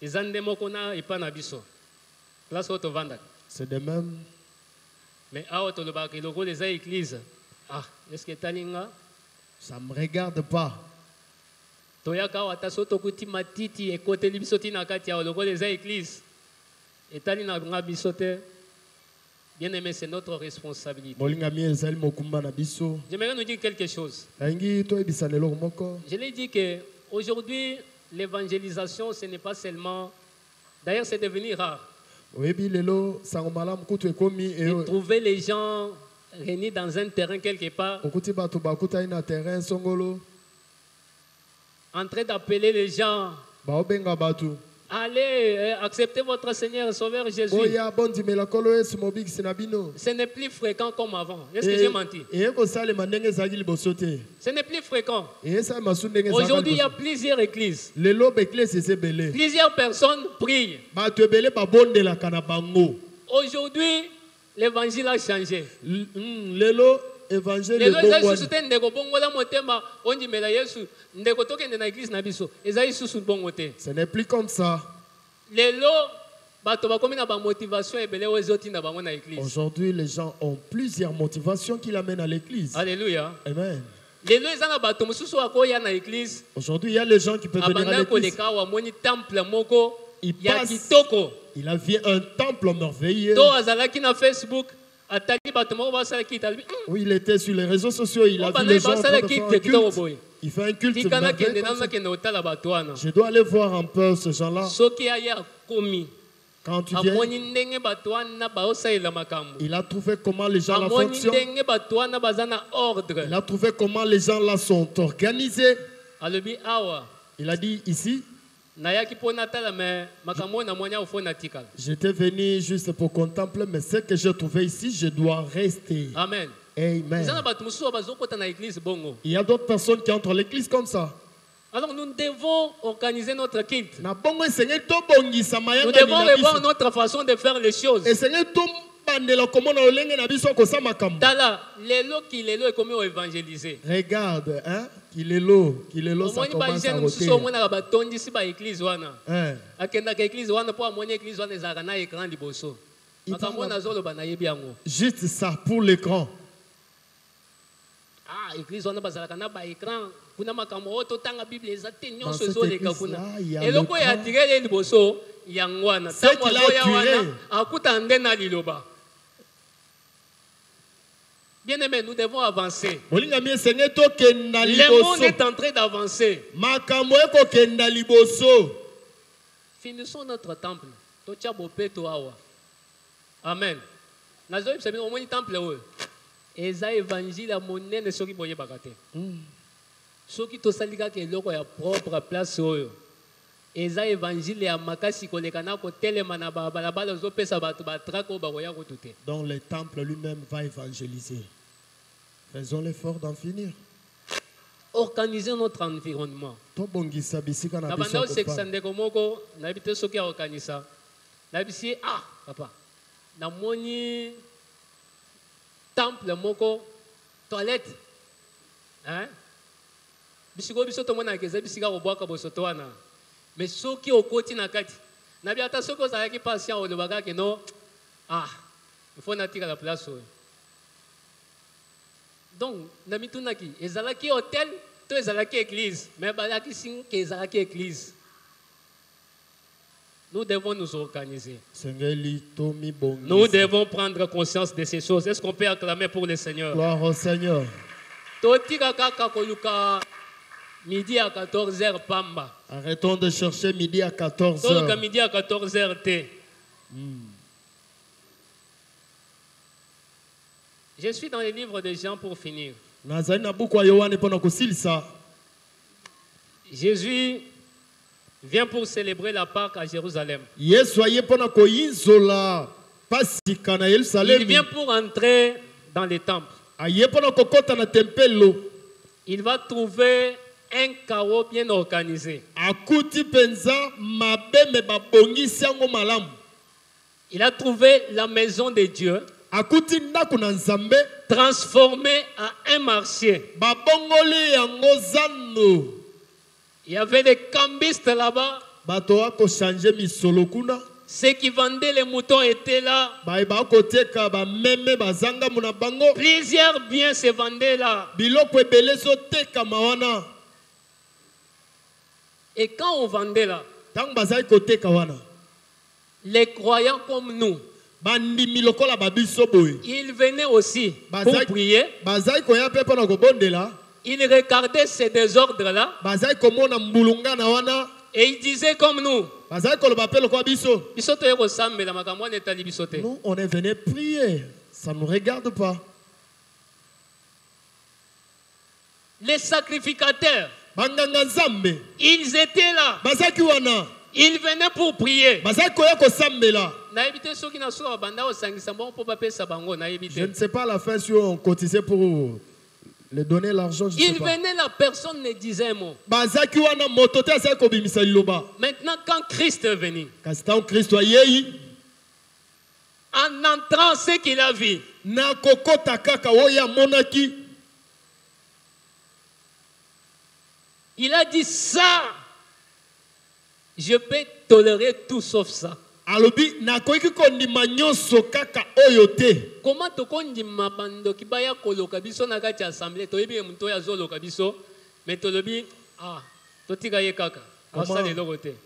Ezande mokona epa na biso. Place auto vanda. c'est de même. Mais auto le baki loko les églises. Ah, est-ce que talinga? Ça ne me regarde pas. Toyaka wata soto kuti matiti ekote libiso tina kati ya loko les églises. Etali na nga bisote. Bien aimé, c'est notre responsabilité. Molinga mi ezali mokumba na biso. J'aimerais nous dire quelque chose. Aingi toyebisa lelo moko. Je l'ai dit qu'aujourd'hui, l'évangélisation, ce n'est pas seulement... D'ailleurs, c'est devenu rare. Oyebi lelo sango malamu kutu ekomi De trouver les gens réunis dans un terrain quelque part, okuti bato bakutani na terrain songolo. en train d'appeler les gens. Baobenga bato. Allez, acceptez votre Seigneur et Sauveur Jésus. Oya bondimela kolo Yesu mobikisi na bino. Ce n'est plus fréquent comme avant. Est-ce que j'ai menti? Ekosalema ndenge ezalaki liboso te. Ce n'est plus fréquent. Esalema su ndenge ezalaka Aujourd'hui, il y a liboso. plusieurs églises. Lelo beklesi eza ebele. Plusieurs personnes prient. Bato ebele babondelaka na bango. Aujourd'hui, l'évangile a changé. Lelo évangile Les gens ebongwani. sont ndeko bongola motema ondimela Yesu ndeko tokende na église na biso ezali susu bongote. Ce n'est plus comme ça. Lelo bato bakomi na ba motivation ebele ozoti na bango na église. Aujourd'hui, les gens ont plusieurs motivations qui l'amènent à l'église. Alléluia. Amen. Lelo ezana bato mususu akoya na église Aujourd'hui, il y a les gens qui peuvent venir à abanda l'église. koleka wa moni temple moko Il ya passe. kitoko. Il a vu un temple merveilleux. To azalaki na Facebook atali bato moko basala kitali. Oui, il était sur les réseaux sociaux. Il a vu les gens en train de faire un culte. Il fait un culte Tikana kende merveilleux na comme ça. kende otala bato wana. Je dois aller voir un peu ces gens-là. Soki aya komi Quand tu viens, amoni ndenge bato wana baosalela makambo. il a trouvé comment les gens là Amoni fonctionnent. ndenge bato wana baza na ordre. Il a trouvé comment les gens là sont organisés. Alobi awa Il a dit ici, nayaki pona tala me makambo na mwanya ofo na tikala. j'étais venu juste pour contempler, mais ce que j'ai trouvé ici, je dois rester. Amen. Amen. Ezana bato mususu bazokota na église bongo. Il y a d'autres personnes qui entrent à l'église comme ça. Alors nous devons organiser notre culte. Na bongo esengeli tobongisa Nous mayanga devons na revoir biso. notre façon de faire les choses. Esengeli tobandela komona olenge na biso kosa makambo. Tala lelo kilelo ekomi o évangéliser. Regarde, hein, kilelo ça Omoni ba commence à jeune mususu roter. omona batondisi ba église wana. Hein. Akendaka église wana po amoni église wana ezalaka na écran liboso. Makambo nazoloba nayebi yango. Juste ça pour l'écran. Ah, église wana bazalaka na ba écran kuna makambo oyo totanga bible eza te Dans nyonso cette ezoleka église-là, kuna il y a eloko l'écran. ya tirele liboso yango wana Ce ntango qu'il a azoya tiré. wana akuta nde na liloba. Bien aimé, nous devons avancer. Molingami esengeli tokenda Le monde liboso. est en train d'avancer. Makambo ekokenda liboso. Finissons notre temple. Totia bopeto awa. Amen. Nazoyebisa bino omoni temple oyo eza évangile ya monene soki boyebaka te. Soki tosali kaka eloko ya propre place oyo eza évangile ya makasi koleka na kotelema na balabala ozopesa bato batraka oyo bakoya kutu te. Donc le temple lui-même va évangéliser. Faisons l'effort d'en finir. Organiser notre environnement. Tobongisa bisika na Na biso banda kopana. osekisa ndeko moko nayebi te soki akokanisa nayebi si papa namoni temple moko toilette hein? Bisiko biso tomonaka eza bisika kobwaka bosoto wana mais soki okoti na kati nabi ata soki ozalaki patient olobaka ke no il faut natika la place oyo. Donc namitunaki ezalaki hôtel to ezalaki église mais balakisi ke ezalaki église. Nous devons nous organiser. Sengeli tomi bongisa. Nous devons prendre conscience de ces choses. Est-ce qu'on peut acclamer pour le Seigneur? Gloire au Seigneur. Totika kaka koluka midi à 14h pamba. Arrêtons de chercher midi à 14 Toluka h. midi à 14h T. Je suis dans les livres de Jean pour finir. nazali na buku ya Yohane mpona kosilisa. Jésus vient pour célébrer la Pâque à Jérusalem. Yesu aye mpona koyinzola pasika na Il Yerusalemi. vient pour entrer dans les temples. Aye mpona kokota na tempelo. Il va trouver un chaos bien organisé. Akuti penza mabe me babongisi yango malamu. Il a trouvé la maison de Dieu Akuti ndako na Nzambe transformée en un marché. babongoli yango zando. Il y avait des cambistes là-bas. Bato ako changer misolo kuna. Ceux qui vendaient les moutons étaient là. Ba koteka ba meme bazanga muna bango. Plusieurs biens se vendaient là. Biloko ebele zo teka mawana. Et quand on vendait là, Tang bazai koteka wana. les croyants comme nous, Bandimi lokola babiso boy. ils venaient aussi pour Bazai prier. bazai koya pe pona kobondela. Ils regardaient ces désordres-là Bazai komona mbulunga na wana. et ils disaient comme nous. Bazai koloba pe lokwa biso. Nous, Nous on est venu prier. Ça ne nous regarde pas. les sacrificateurs, Banganga Nzambe. ils étaient là. Bazaki wana. Ils venaient pour prier. Bazai koya kosambela. Je ne sais pas à la fin si on cotisait pour les donner l'argent. Je sais Ils pas. venaient là, personne ne disait un mot. Bazaki wana motote asa kobimisa liloba. Maintenant, quand Christ est venu, Kastan Christ ayei. en entrant ce qu'il a vu, Na kokota kaka oya monaki. il a dit ça, je peux tolérer tout sauf ça. Alobi na koiki kondima nyonso kaka oyote. Comment to kondima bando kibaya koloka biso na kati assemblée to yebi muto ya zoloka biso mais to lobi totika ye kaka.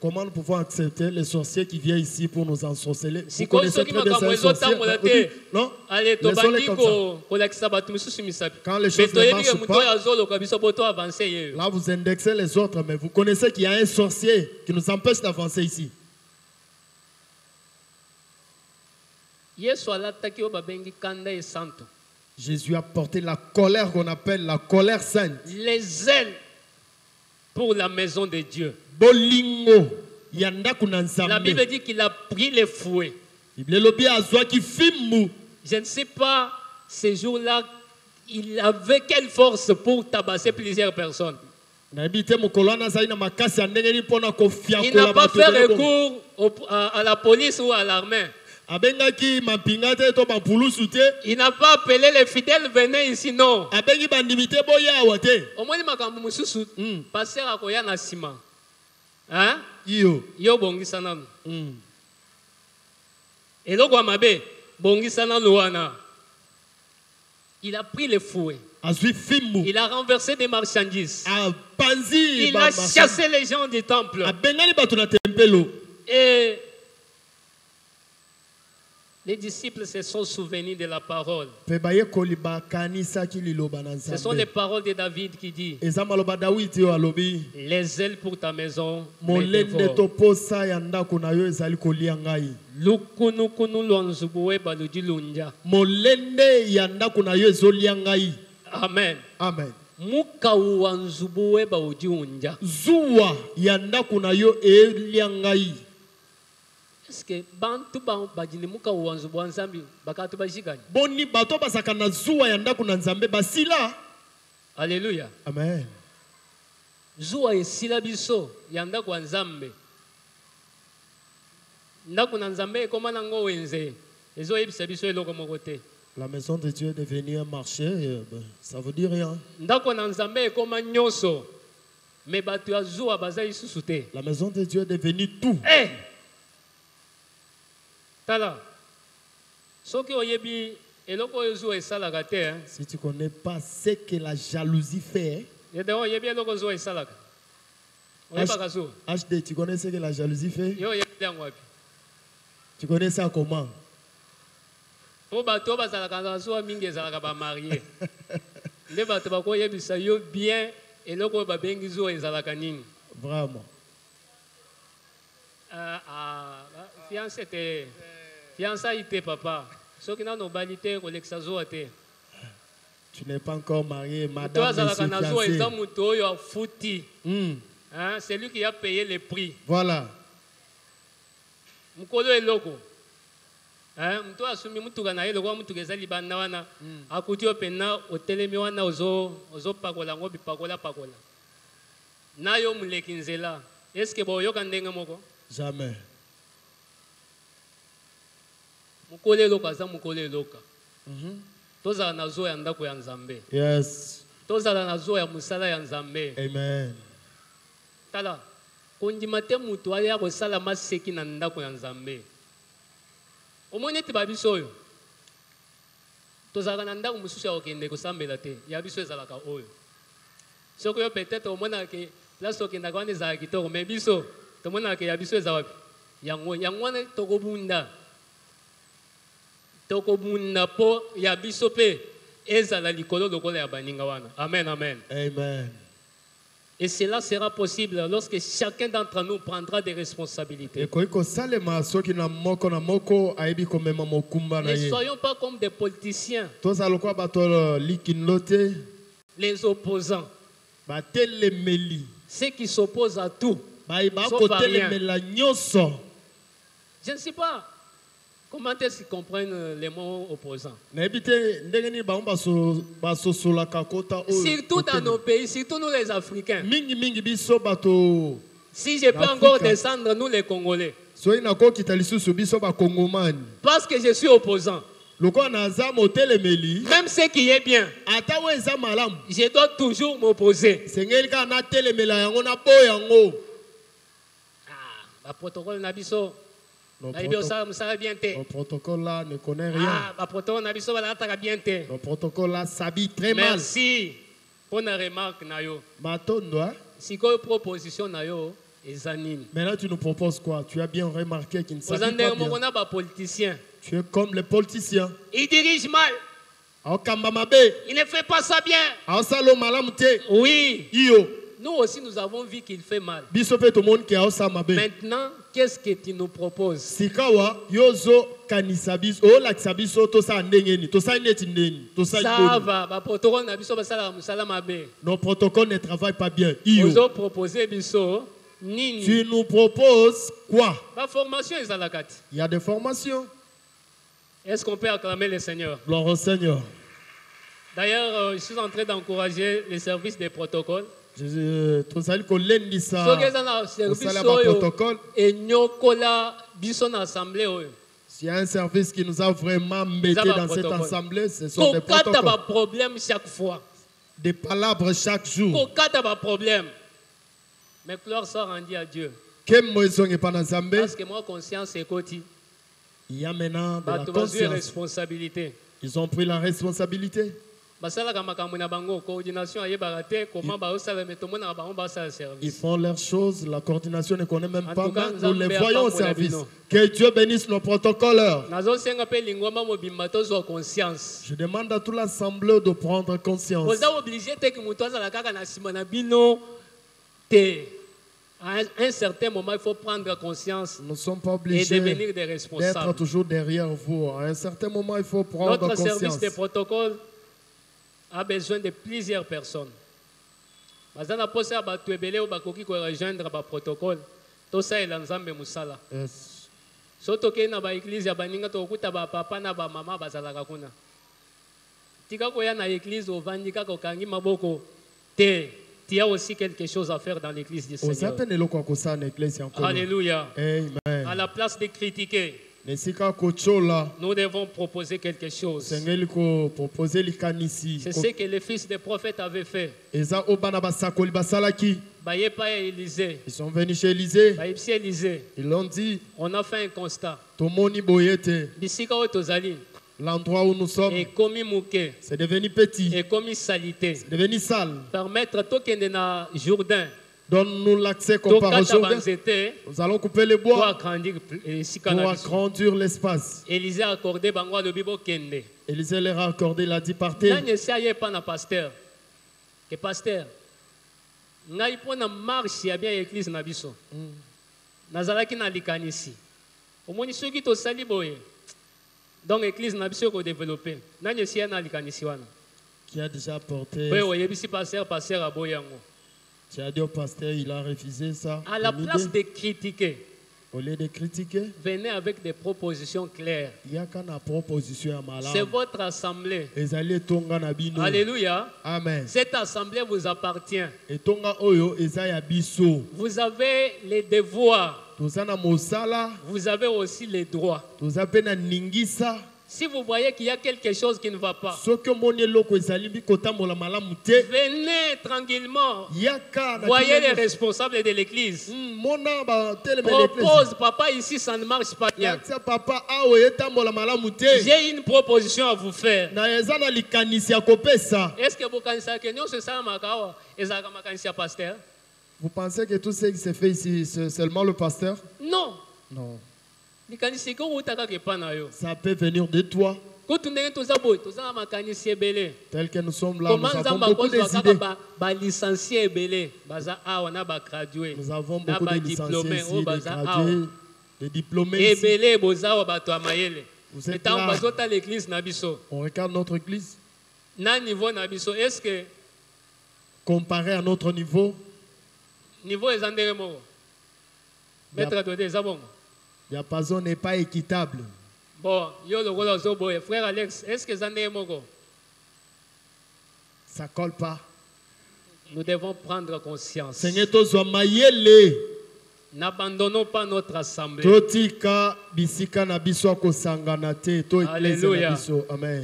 Comment nous pouvons accepter les sorciers qui viennent ici pour nous ensorceler? Si vous connaissez très bien ces sorciers. Non? Allez, Laissons-les comme ça. Quand les choses ne marchent pas, là vous indexez les autres, mais vous connaissez qu'il y a un sorcier qui nous empêche d'avancer ici. Jésus a porté la colère qu'on appelle la colère sainte. Les ailes pour la maison de Dieu. Bolingo yanda La Bible dit qu'il a pris les fouets. Je ne sais pas, ces jours-là, il avait quelle force pour tabasser plusieurs personnes. Il n'a pas fait recours à la police ou à l'armée. Il n'a pas appelé les fidèles, venez ici, non. Au moins, il pasteur à Koya Nassima. Hein? Yo bongi sanam. Et le Guamabe, bongi sanam louana. Il a pris les fouets. Il a renversé des marchandises. Il a chassé les gens du temple. Et les disciples se sont souvenus de la parole. Ce sont les paroles de David qui dit: les ailes pour ta maison me dévorent. Amen. Amen. Est-ce que bantu bajini muka uwanzu bwanzambi bakatu bajigani? Boni bato basaka na zuwa ya ndaku na Nzambe basila. Alléluia. Amen. Zuwa esila biso ya ndaku wa Nzambe. Ndaku na Nzambe koma nango wenze. Ezo yebisa biso eloko moko te. La maison de Dieu est devenue un marché, ça veut dire rien. Ndaku na Nzambe koma nyonso. Mais batu ya zuwa bazali susu te. La maison de Dieu est devenue tout. Eh! Tala. Soki oyebi eloko ezo esalaka te. Si tu connais pas ce que la jalousie fait. Yedeo yebi eloko ezo esalaka. HD, tu connais ce que la jalousie fait? Yo yebi ngwapi. Tu connais ça comment? Po bato bazalaka na zo mingi ezalaka ba marié. Nde bato bako yebisa yo bien eloko ba bengi zo ezalaka nini. Vraiment. Fiancé fiançailles, papa. Ce qui n'a pas balité, Olexazoate. Tu n'es pas encore marié, Toi, madame, monsieur, fiancé. Hein, c'est lui qui a payé le prix. Voilà. Mukolo eloko. Hein, mtu asumi mtu kana ile kwa mtu kezali bana wana. Akuti opena otelemi wana ozo pakola ngobi pakola. Nayo muleki nzela. Est-ce que boyoka ndenge moko? Jamais. Mukolo eloko aza mukolo eloka. Tozala na zo ya ndako ya Nzambe. Yes. Tozala na zo ya musala ya Nzambe. Amen. Tala. Kondima te mutu aya kosala maseki na ndako ya Nzambe. Omoni ete babiso oyo. Tozalaka na ndako mosusu ya kokende kosambela te. Ya biso ezalaka oyo. Soki yo peut-être omonaka ke place okendaka wana ezalaka kitoko, mais biso tomonaka ke ya biso eza wapi? Yango wana tokobunda. Tokobunda po ya biso pe ezala likolo lokola ya baninga wana. Amen, amen. Amen. Et cela sera possible lorsque chacun d'entre nous prendra des responsabilités. Ne soyons pas comme des politiciens, les opposants, ceux qui s'opposent à tout, sauf à rien. Je ne sais pas comment est-ce qu'ils comprennent les mots opposants. Surtout dans nos pays, surtout nous les Africains. Si je peux encore descendre, nous les Congolais. Parce que je suis opposant. Même ce qui est bien, je dois toujours m'opposer. Ah, le protocole Nabiso. Le protocole là ne connaît rien. Le protocole là s'habille très mal. Merci pour la remarque. Si vous proposition, maintenant tu nous proposes quoi? Tu as bien remarqué qu'il ne s'habille pas bien. Tu es comme les politiciens. Il dirige mal. Il ne fait pas ça bien. Oui. Nous aussi, nous avons vu qu'il fait mal. Maintenant, qu'est-ce que tu nous proposes? Ça va. Nos protocoles ne travaillent pas bien. Tu nous proposes quoi? Il y a des formations. Est-ce qu'on peut acclamer le Seigneur? Gloire au Seigneur. D'ailleurs, je suis en train d'encourager les services des protocoles. C'est un service qui nous a vraiment mis dans cette assemblée. Ce sont des protocoles. Chaque fois. Des palabres chaque jour. Mais gloire soit rendue à Dieu. Parce que moi, conscience et côté. Il y a maintenant de la conscience. Ils ont pris la responsabilité. Ils font leurs choses, la coordination ne connaît même pas, mais nous les voyons au service. Que Dieu bénisse nos protocoleurs. Je demande à toute l'assemblée de prendre conscience. À un certain moment, il faut prendre conscience. Nous ne sommes pas obligés d'être toujours derrière vous. À un certain moment, il faut prendre conscience. Notre service de protocole a besoin de plusieurs personnes. Yes. Il y a aussi quelque chose à faire dans l'église du Seigneur. Alléluia. Amen. À la place de critiquer, nous devons proposer quelque chose. C'est ce que les fils des prophètes avaient fait. Ils sont venus chez Élisée. Ils l'ont dit. On a fait un constat. L'endroit où nous sommes, c'est devenu petit, c'est devenu sale. Permettre token na Jourdain. Donne-nous l'accès comparé au Jourdain. Nous allons couper les bois pour agrandir l'espace. Élisée a accordé bango le bibo kende. Élisée leur a accordé, il a dit partez. Pas na pasteur. Que pasteur. Ngai pona marche ya bien église na biso. Nazalaki na likanisi. Omoni soki to sali boye. Donc l'église n'a pas développé. Tu as déjà porté. Oui, oui, ici pasteur à Boyango. Tu as dit au pasteur, il a refusé ça. À la place de critiquer, au lieu de critiquer, venez avec des propositions claires. il y a qu'une proposition à malade. C'est votre assemblée. Alléluia. Amen. Cette assemblée vous appartient. Vous avez les devoirs. Vous avez aussi les droits. Si vous voyez qu'il y a quelque chose qui ne va pas, venez tranquillement. Voyez les responsables de l'église. Propose, papa, ici ça ne marche pas bien. J'ai une proposition à vous faire. Est-ce que vous connaissez que nous, c'est ça, pasteur? Vous pensez que tout ce qui se fait ici, c'est seulement le pasteur? Non. Non. Ça peut venir de toi. Tel que nous sommes là, nous avons beaucoup d'idées. Nous avons beaucoup de licenciés ici, de gradués, de diplômés ici. Vous êtes là. On regarde notre église. Est-ce que comparé à notre niveau, le diapason n'est pas équitable. Bon, frère Alex, est-ce que ça colle pas? Nous devons prendre conscience. N'abandonnons pas notre assemblée. Alléluia.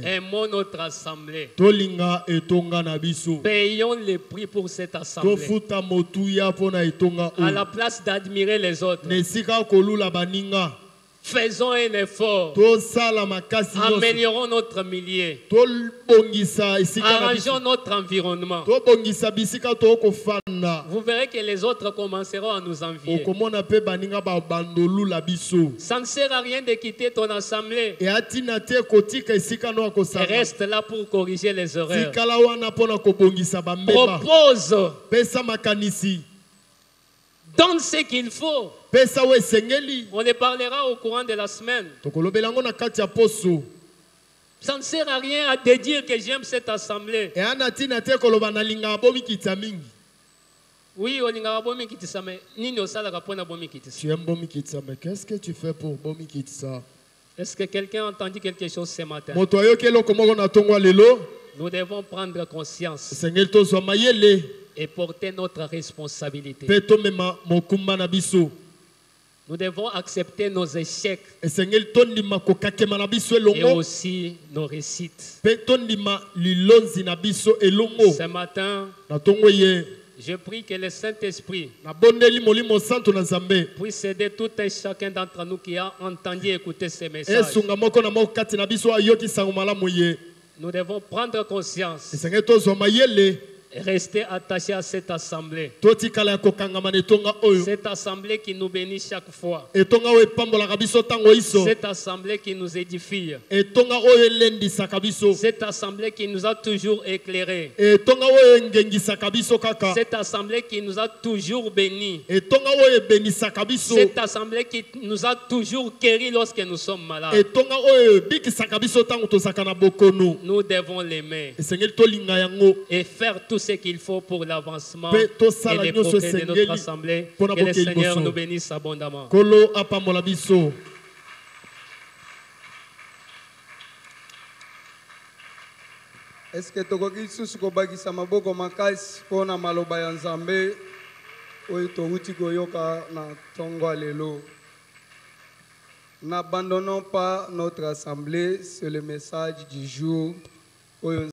Aimons notre assemblée. Payons les prix pour cette assemblée. À la place d'admirer les autres, faisons un effort. Améliorons notre milieu. Arrangeons notre environnement. Vous verrez que les autres commenceront à nous envier. Ça ne sert à rien de quitter ton assemblée. Reste là pour corriger les erreurs. Propose. Donne ce qu'il faut. On les parlera au courant de la semaine. Ça ne sert à rien de dire que j'aime cette assemblée. Oui, tu aimes Bomikitsa, mais qu'est-ce que tu fais pour Bomikitsa? Est-ce que quelqu'un a entendu quelque chose ce matin? Nous devons prendre conscience et porter notre responsabilité. Nous devons accepter nos échecs et aussi nos réussites. Ce matin, je prie que le Saint-Esprit puisse aider tout un chacun d'entre nous qui a entendu écouter ces messages. Nous devons prendre conscience. Rester attachés à cette assemblée. Cette assemblée qui nous bénit chaque fois. Cette assemblée qui nous édifie. Cette assemblée qui nous a toujours éclairés. Cette assemblée qui nous a toujours bénis. Cette assemblée qui nous a toujours guéris lorsque nous sommes malades. Nous devons l'aimer et faire tout ce qu'il faut pour l'avancement et les progrès de notre assemblée. Que le Seigneur nous bénisse abondamment. Est-ce que tokoki susu kobakisa maboko makasi pona maloba ya Nzambe oyo touti koyoka na tongo lelo? N'abandonnons pas notre assemblée, c'est le message du jour. Oyo